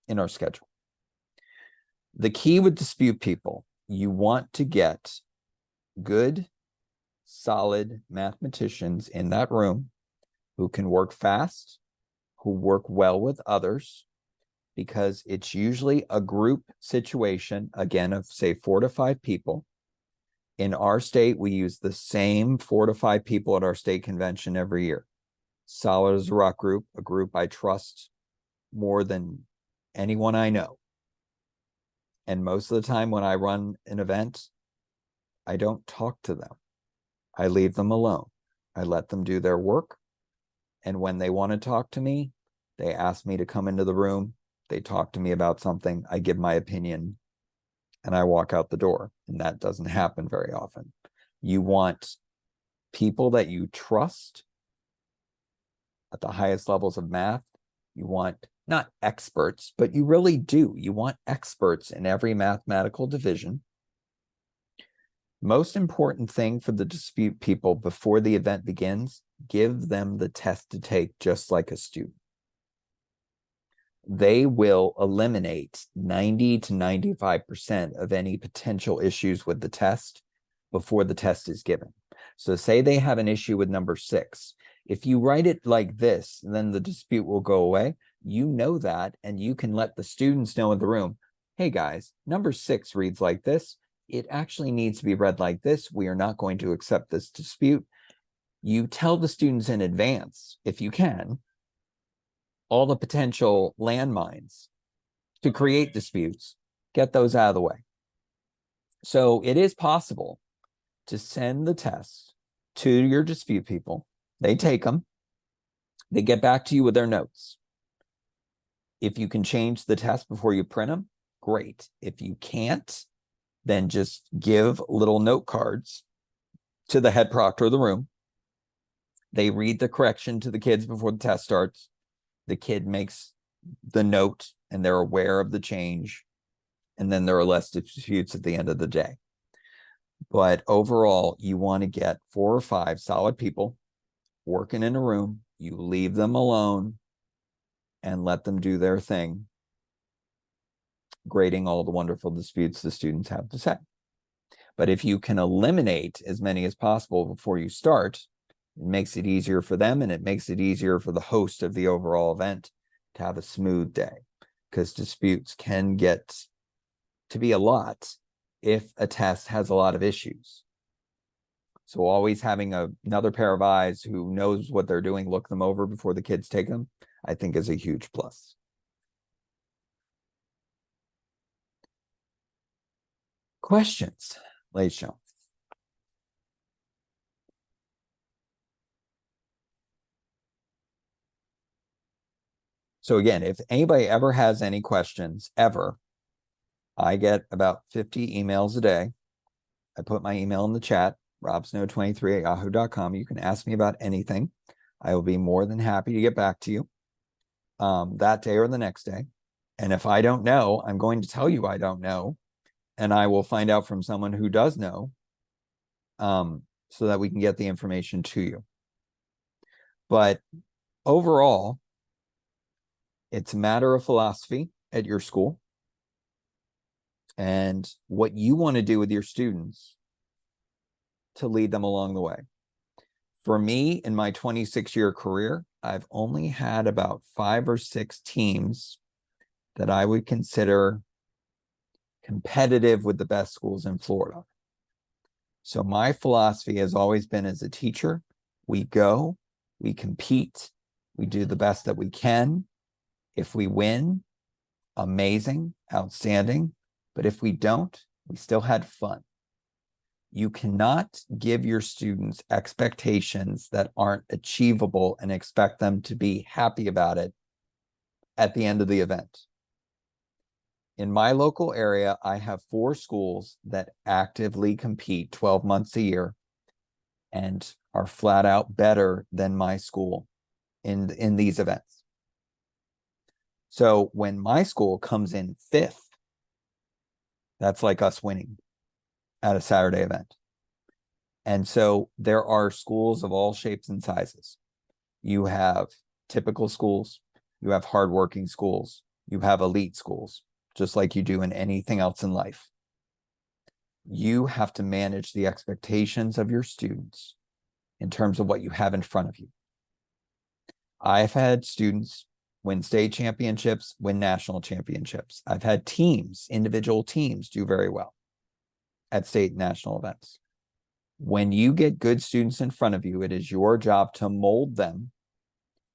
in our schedule. The key with dispute people, you want to get good, solid mathematicians in that room who can work fast, who work well with others, because it's usually a group situation, again, of say 4 to 5 people. In our state, we use the same 4 to 5 people at our state convention every year. Solid as a rock group, a group I trust more than anyone I know. And most of the time when I run an event, I don't talk to them. I leave them alone. I let them do their work. And when they want to talk to me, they ask me to come into the room. They talk to me about something. I give my opinion and I walk out the door. And that doesn't happen very often. You want people that you trust at the highest levels of math. You want not experts, but you really do. You want experts in every mathematical division. Most important thing for the dispute people before the event begins, give them the test to take just like a student. They will eliminate 90 to 95% of any potential issues with the test before the test is given. So say they have an issue with number 6. If you write it like this, then the dispute will go away. You know that, and you can let the students know in the room, hey guys, number 6 reads like this. It actually needs to be read like this. We are not going to accept this dispute. You tell the students in advance, if you can, all the potential landmines to create disputes, get those out of the way. So it is possible to send the tests to your dispute people. They take them. They get back to you with their notes. If you can change the test before you print them, great. If you can't, then just give little note cards to the head proctor of the room. They read the correction to the kids before the test starts. The kid makes the note and they're aware of the change. And then there are less disputes at the end of the day. But overall, you want to get 4 or 5 solid people working in a room. You leave them alone and let them do their thing, grading all the wonderful disputes the students have to say. But if you can eliminate as many as possible before you start, it makes it easier for them, and it makes it easier for the host of the overall event to have a smooth day, because disputes can get to be a lot if a test has a lot of issues. So always having another pair of eyes who knows what they're doing, look them over before the kids take them, I think is a huge plus. Questions, ladies and gentlemen? So again, if anybody ever has any questions, ever, I get about 50 emails a day. I put my email in the chat, robsnow23@yahoo.com. You can ask me about anything. I will be more than happy to get back to you that day or the next day. And if I don't know, I'm going to tell you I don't know, and I will find out from someone who does know, so that we can get the information to you. But overall, it's a matter of philosophy at your school and what you want to do with your students to lead them along the way. For me, in my 26-year career, I've only had about 5 or 6 teams that I would consider competitive with the best schools in Florida. So my philosophy has always been, as a teacher, we go, we compete, we do the best that we can. If we win, amazing, outstanding. But if we don't, we still had fun. You cannot give your students expectations that aren't achievable and expect them to be happy about it at the end of the event. In my local area, I have 4 schools that actively compete 12 months a year and are flat out better than my school in these events. So when my school comes in 5th, that's like us winning at a Saturday event. And so there are schools of all shapes and sizes. You have typical schools, you have hardworking schools, you have elite schools, just like you do in anything else in life. You have to manage the expectations of your students in terms of what you have in front of you. I've had students win state championships, win national championships. I've had teams, individual teams, do very well at state and national events. When you get good students in front of you, it is your job to mold them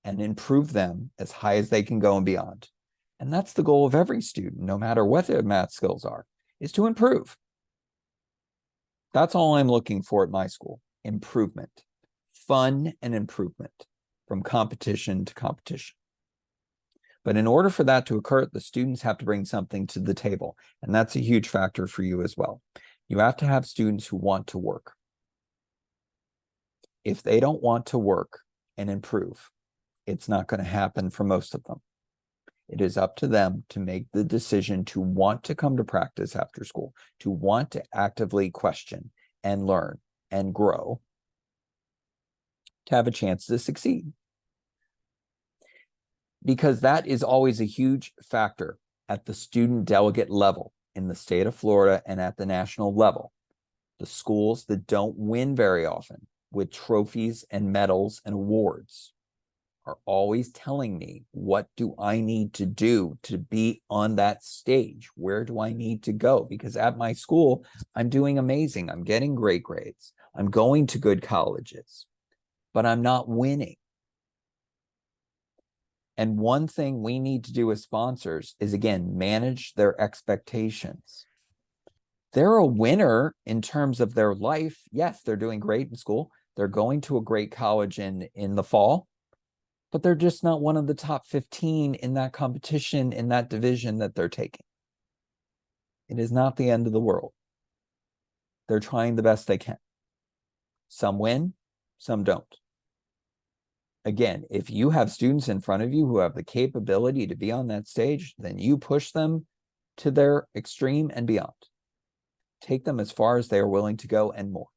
and improve them as high as they can go and beyond. And that's the goal of every student, no matter what their math skills are, is to improve. That's all I'm looking for at my school: improvement, fun and improvement from competition to competition. But in order for that to occur, the students have to bring something to the table. And that's a huge factor for you as well. You have to have students who want to work. If they don't want to work and improve, it's not going to happen for most of them. It is up to them to make the decision to want to come to practice after school, to want to actively question and learn and grow, to have a chance to succeed. Because that is always a huge factor at the student delegate level in the state of Florida and at the national level. The schools that don't win very often with trophies and medals and awards are always telling me, what do I need to do to be on that stage? Where do I need to go? Because at my school, I'm doing amazing. I'm getting great grades. I'm going to good colleges, but I'm not winning. And one thing we need to do as sponsors is, again, manage their expectations. They're a winner in terms of their life. Yes, they're doing great in school. They're going to a great college in the fall, but they're just not one of the top 15 in that competition, in that division that they're taking. It is not the end of the world. They're trying the best they can. Some win, some don't. Again, if you have students in front of you who have the capability to be on that stage, then you push them to their extreme and beyond. Take them as far as they are willing to go and more.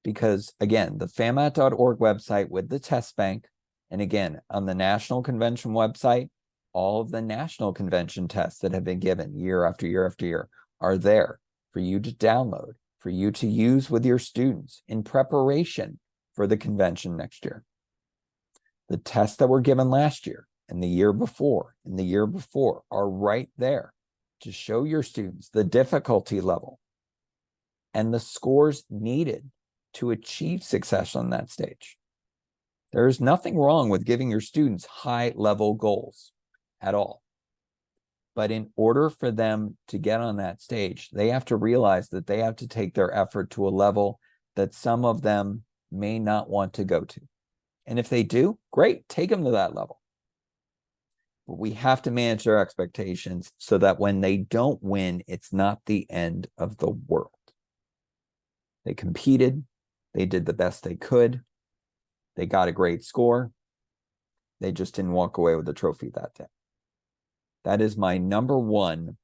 Because again, the famat.org website with the test bank, and again, on the National Convention website, all of the national convention tests that have been given year after year after year are there for you to download, for you to use with your students in preparation for the convention next year. The tests that were given last year and the year before and the year before are right there to show your students the difficulty level and the scores needed to achieve success on that stage. There is nothing wrong with giving your students high-level goals at all. But in order for them to get on that stage, they have to realize that they have to take their effort to a level that some of them may not want to go to. And if they do, great, take them to that level. But we have to manage their expectations so that when they don't win, it's not the end of the world. They competed, they did the best they could, they got a great score, they just didn't walk away with a trophy that day. That is my number one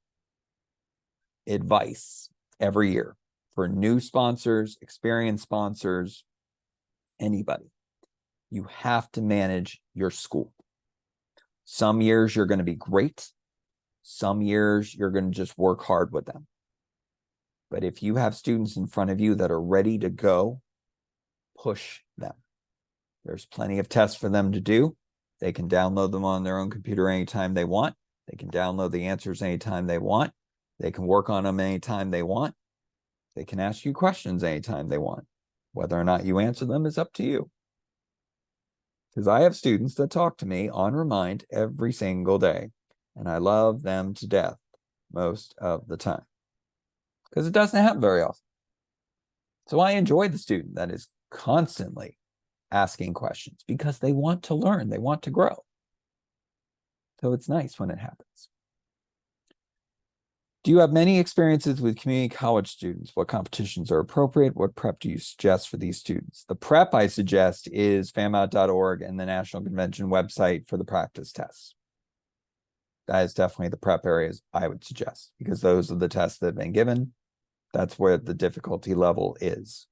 advice every year for new sponsors, experienced sponsors, anybody. You have to manage your school. Some years you're going to be great. Some years you're going to just work hard with them. But if you have students in front of you that are ready to go, push them. There's plenty of tests for them to do. They can download them on their own computer anytime they want. They can download the answers anytime they want. They can work on them anytime they want. They can ask you questions anytime they want. Whether or not you answer them is up to you. Because I have students that talk to me on Remind every single day, and I love them to death most of the time. Because it doesn't happen very often. So I enjoy the student that is constantly asking questions because they want to learn, they want to grow. So it's nice when it happens. Do you have many experiences with community college students? What competitions are appropriate? What prep do you suggest for these students? The prep I suggest is famout.org and the National Convention website for the practice tests. That is definitely the prep areas I would suggest because those are the tests that have been given. That's where the difficulty level is.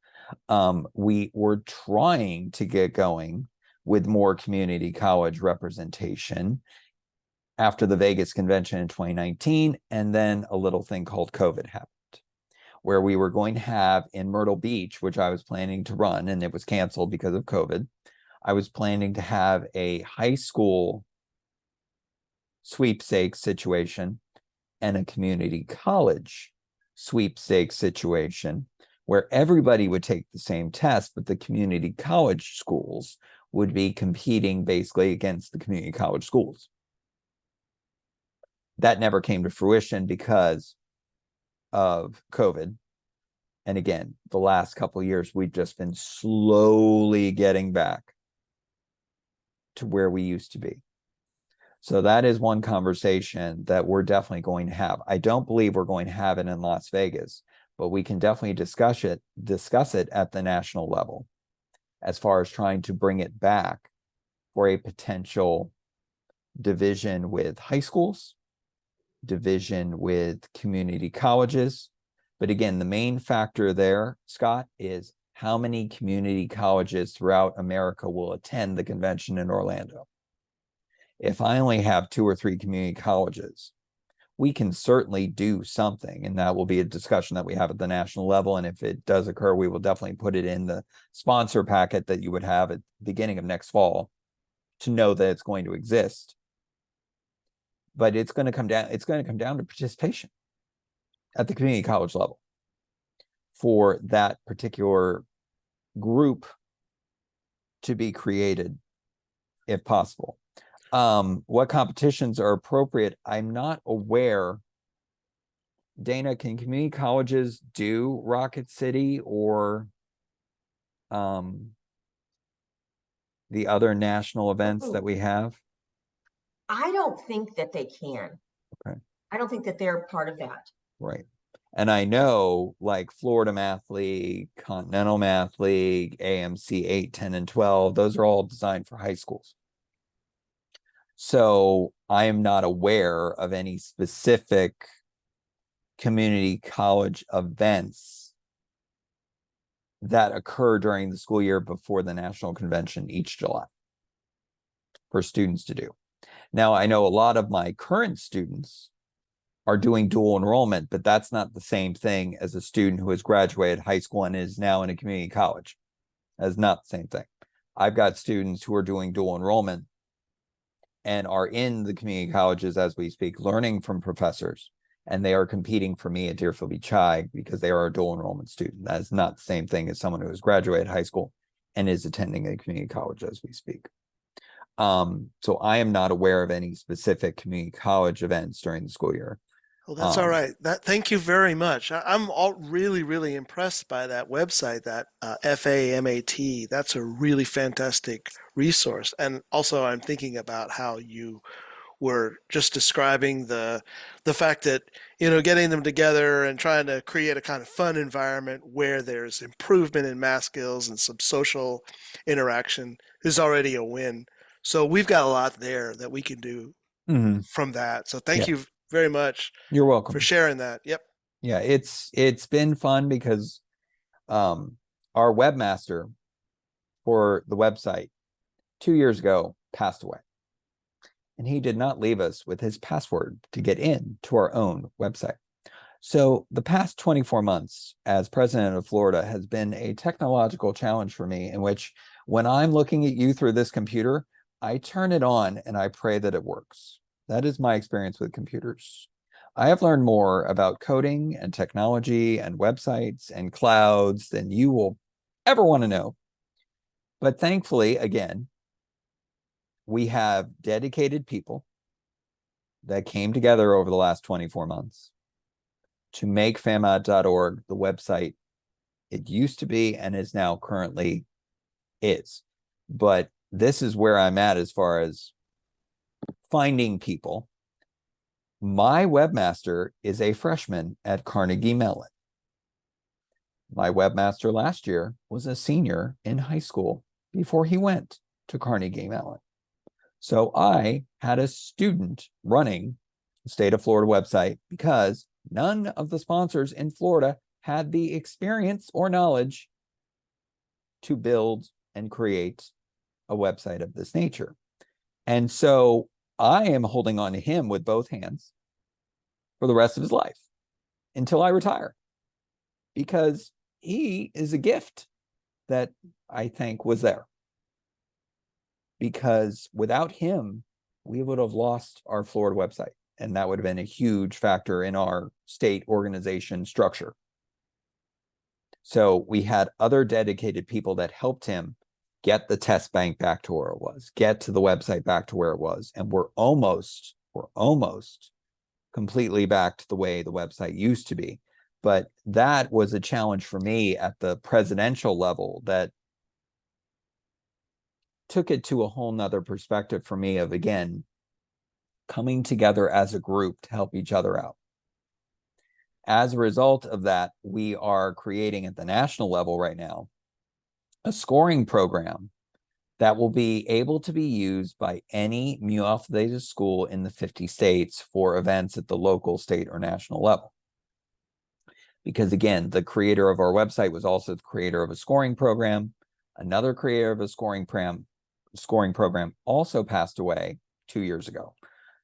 We were trying to get going with more community college representation after the Vegas convention in 2019, and then a little thing called COVID happened, where we were going to have in Myrtle Beach, which I was planning to run, and it was canceled because of COVID. I was planning to have a high school sweepstakes situation and a community college sweepstakes situation where everybody would take the same test, but the community college schools would be competing basically against the community college schools. That never came to fruition because of COVID. And again, the last couple of years, we've just been slowly getting back to where we used to be. So that is one conversation that we're definitely going to have. I don't believe we're going to have it in Las Vegas, but we can definitely discuss it at the national level as far as trying to bring it back for a potential division with high schools, division with community colleges. But again, the main factor there, Scott, is how many community colleges throughout America will attend the convention in Orlando. If I only have 2 or 3 community colleges, we can certainly do something, and that will be a discussion that we have at the national level. And if it does occur, we will definitely put it in the sponsor packet that you would have at the beginning of next fall to know that it's going to exist. But it's going to come down to participation at the community college level for that particular group to be created, if possible. What competitions are appropriate? I'm not aware. Dana, can community colleges do Rocket City or the other national events that we have? I don't think that they can. Okay. I don't think that they're part of that. Right. And I know like Florida Math League, Continental Math League, AMC 8, 10, and 12, those are all designed for high schools. So I am not aware of any specific community college events that occur during the school year before the national convention each July for students to do. Now, I know a lot of my current students are doing dual enrollment, but that's not the same thing as a student who has graduated high school and is now in a community college. That's not the same thing. I've got students who are doing dual enrollment and are in the community colleges as we speak, learning from professors, and they are competing for me at Deerfield Beach High because they are a dual enrollment student. That is not the same thing as someone who has graduated high school and is attending a community college as we speak. So I am not aware of any specific community college events during the school year. Well, that's all right. Thank you very much. I'm all really, really impressed by that website, that FAMAT. That's a really fantastic resource. And also, I'm thinking about how you were just describing the fact that, getting them together and trying to create a kind of fun environment where there's improvement in math skills and some social interaction is already a win. So we've got a lot there that we can do from that. So thank you very much. You're welcome for sharing that. Yep. Yeah, it's been fun because our webmaster for the website 2 years ago passed away. And he did not leave us with his password to get in to our own website. So the past 24 months as president of Florida has been a technological challenge for me, in which when I'm looking at you through this computer, I turn it on and I pray that it works. That is my experience with computers. I have learned more about coding and technology and websites and clouds than you will ever want to know. But thankfully, again, we have dedicated people that came together over the last 24 months to make famat.org the website it used to be and is now currently is. But this is where I'm at as far as finding people. My webmaster is a freshman at Carnegie Mellon. My webmaster last year was a senior in high school before he went to Carnegie Mellon. So I had a student running the state of Florida website because none of the sponsors in Florida had the experience or knowledge to build and create a website of this nature. And so I am holding on to him with both hands for the rest of his life until I retire, because he is a gift that I think was there. Because without him, we would have lost our Florida website, and that would have been a huge factor in our state organization structure. So we had other dedicated people that helped him get the test bank back to where it was, get to the website back to where it was, and we're almost completely back to the way the website used to be. But that was a challenge for me at the presidential level that took it to a whole nother perspective for me of, again, coming together as a group to help each other out. As a result of that, we are creating at the national level right now a scoring program that will be able to be used by any Mu Alpha Theta school in the 50 states for events at the local, state, or national level. Because again, the creator of our website was also the creator of a scoring program. Another creator of a scoring program also passed away 2 years ago.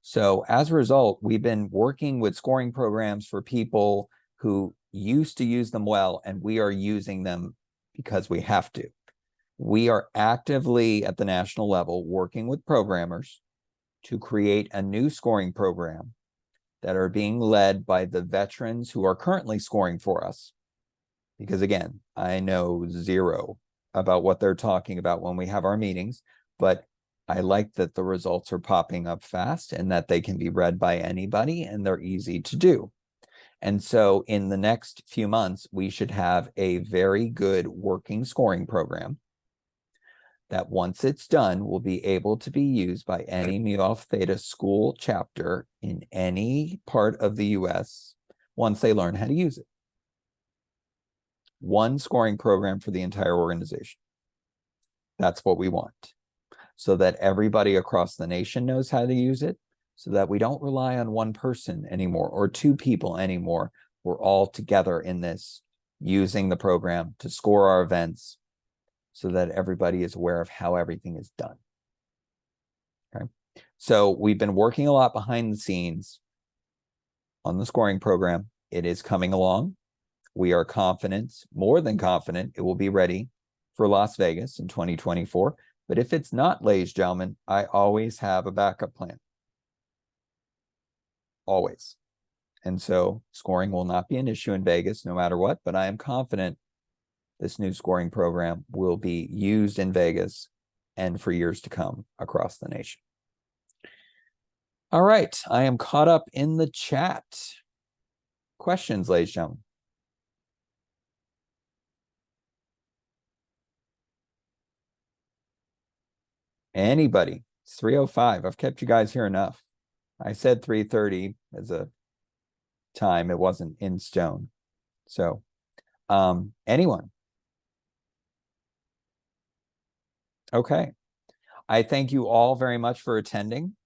So as a result, we've been working with scoring programs for people who used to use them well, and we are using them because we have to. We are actively at the national level working with programmers to create a new scoring program that are being led by the veterans who are currently scoring for us. Because again, I know zero about what they're talking about when we have our meetings, but I like that the results are popping up fast and that they can be read by anybody and they're easy to do. And so in the next few months, we should have a very good working scoring program that once it's done will be able to be used by any Mu Alpha Theta school chapter in any part of the US once they learn how to use it. One scoring program for the entire organization. That's what we want, so that everybody across the nation knows how to use it, so that we don't rely on one person anymore or two people anymore, we're all together in this, using the program to score our events so that everybody is aware of how everything is done. Okay. So we've been working a lot behind the scenes on the scoring program. It is coming along. We are confident, more than confident, it will be ready for Las Vegas in 2024. But if it's not, ladies and gentlemen, I always have a backup plan. Always. And so scoring will not be an issue in Vegas no matter what, but I am confident this new scoring program will be used in Vegas and for years to come across the nation. All right, I am caught up in the chat. Questions, ladies and gentlemen? Anybody? It's 3:05. I've kept you guys here enough. I said 3:30 as a time. It wasn't in stone. So, anyone? Okay. I thank you all very much for attending.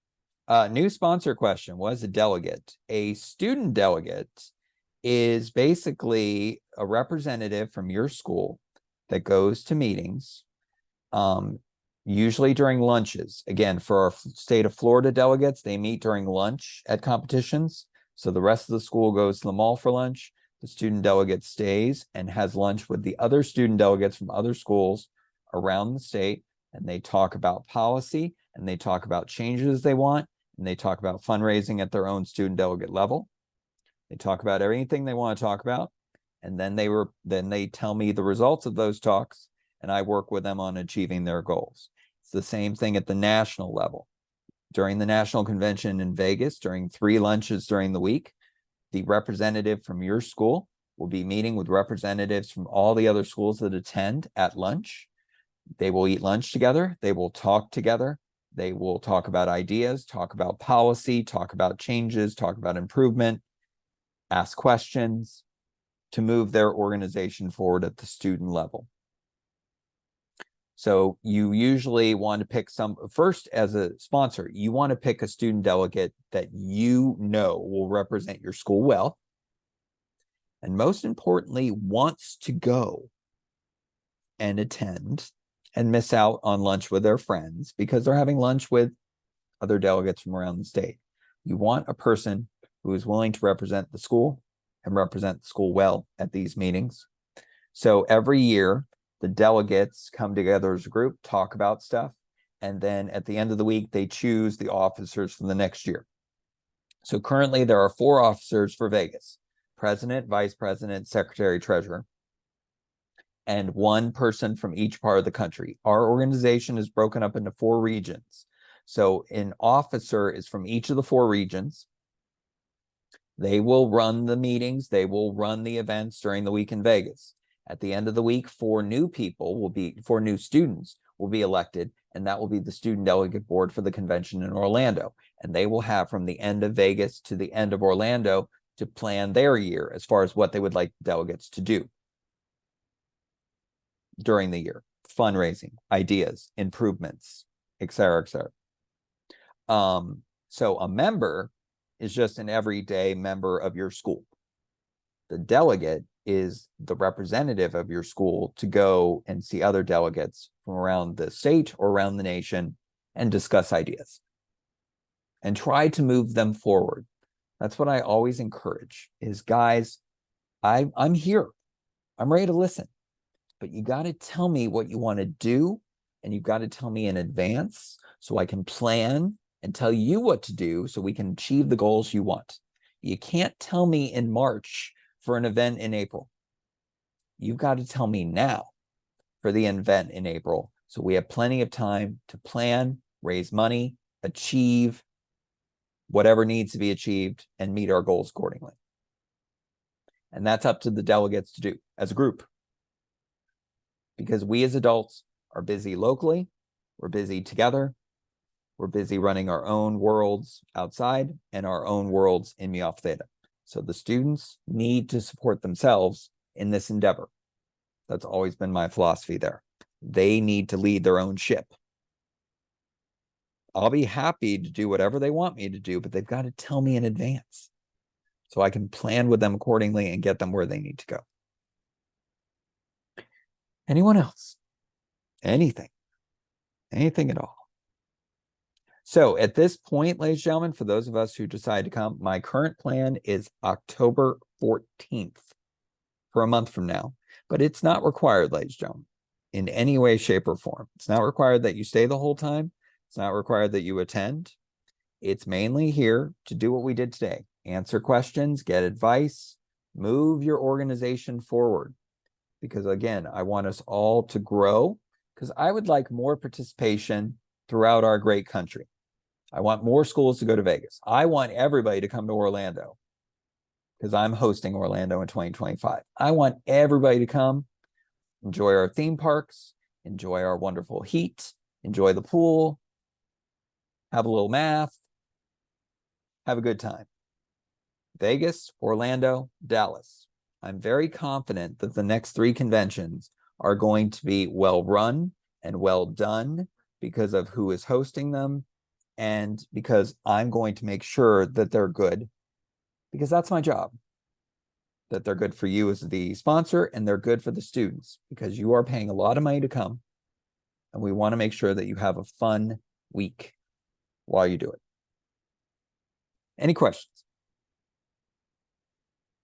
New sponsor question. What is a delegate? A student delegate is basically a representative from your school that goes to meetings, usually during lunches. Again, for our state of Florida delegates, they meet during lunch at competitions. So the rest of the school goes to the mall for lunch. The student delegate stays and has lunch with the other student delegates from other schools around the state, and they talk about policy, and they talk about changes they want, and they talk about fundraising at their own student delegate level. They talk about everything they want to talk about, and then they tell me the results of those talks, and I work with them on achieving their goals. It's the same thing at the national level. During the national convention in Vegas, during 3 lunches during the week, the representative from your school will be meeting with representatives from all the other schools that attend at lunch. They will eat lunch together. They will talk together. They will talk about ideas, talk about policy, talk about changes, talk about improvement, ask questions to move their organization forward at the student level. So you usually want to pick first, as a sponsor, you want to pick a student delegate that you know will represent your school well, and most importantly, wants to go and attend and miss out on lunch with their friends because they're having lunch with other delegates from around the state. You want a person who is willing to represent the school and represent the school well at these meetings. So every year, the delegates come together as a group, talk about stuff, and then at the end of the week, they choose the officers for the next year. So currently, there are 4 officers for Vegas: president, vice president, secretary, treasurer, and 1 person from each part of the country. Our organization is broken up into 4 regions. So an officer is from each of the 4 regions. They will run the meetings. They will run the events during the week in Vegas. At the end of the week, 4 new students will be elected, and that will be the student delegate board for the convention in Orlando. And they will have from the end of Vegas to the end of Orlando to plan their year as far as what they would like delegates to do during the year: fundraising, ideas, improvements, et cetera, et cetera. So a member is just an everyday member of your school. The delegate is the representative of your school to go and see other delegates from around the state or around the nation and discuss ideas and try to move them forward. That's what I always encourage is, guys, I'm here. I'm ready to listen, but you got to tell me what you want to do, and you've got to tell me in advance so I can plan and tell you what to do so we can achieve the goals you want. You can't tell me in March for an event in April. You've got to tell me now for the event in April, so we have plenty of time to plan, raise money, achieve whatever needs to be achieved, and meet our goals accordingly. And that's up to the delegates to do as a group, because we as adults are busy locally, we're busy together, we're busy running our own worlds outside and our own worlds in Mu Alpha Theta. So the students need to support themselves in this endeavor. That's always been my philosophy there. They need to lead their own ship. I'll be happy to do whatever they want me to do, but they've got to tell me in advance so I can plan with them accordingly and get them where they need to go. Anyone else? Anything at all? So at this point, ladies and gentlemen, for those of us who decide to come, my current plan is October 14th for a month from now, but it's not required, ladies and gentlemen, in any way, shape, or form. It's not required that you stay the whole time. It's not required that you attend. It's mainly here to do what we did today. Answer questions, get advice, move your organization forward. Because again, I want us all to grow, because I would like more participation throughout our great country. I want more schools to go to Vegas. I want everybody to come to Orlando, because I'm hosting Orlando in 2025. I want everybody to come, enjoy our theme parks, enjoy our wonderful heat, enjoy the pool, have a little math, have a good time. Vegas, Orlando, Dallas. I'm very confident that the next 3 conventions are going to be well run and well done because of who is hosting them, and because I'm going to make sure that they're good, because that's my job. That they're good for you as the sponsor, and they're good for the students, because you are paying a lot of money to come, and we want to make sure that you have a fun week while you do it. Any questions?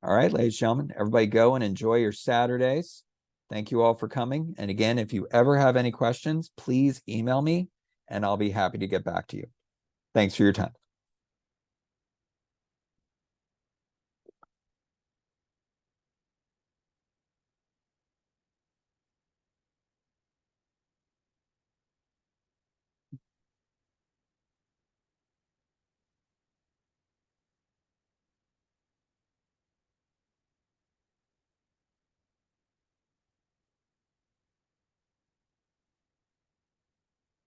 All right, ladies and gentlemen, everybody go and enjoy your Saturdays. Thank you all for coming. And again, if you ever have any questions, please email me and I'll be happy to get back to you. Thanks for your time.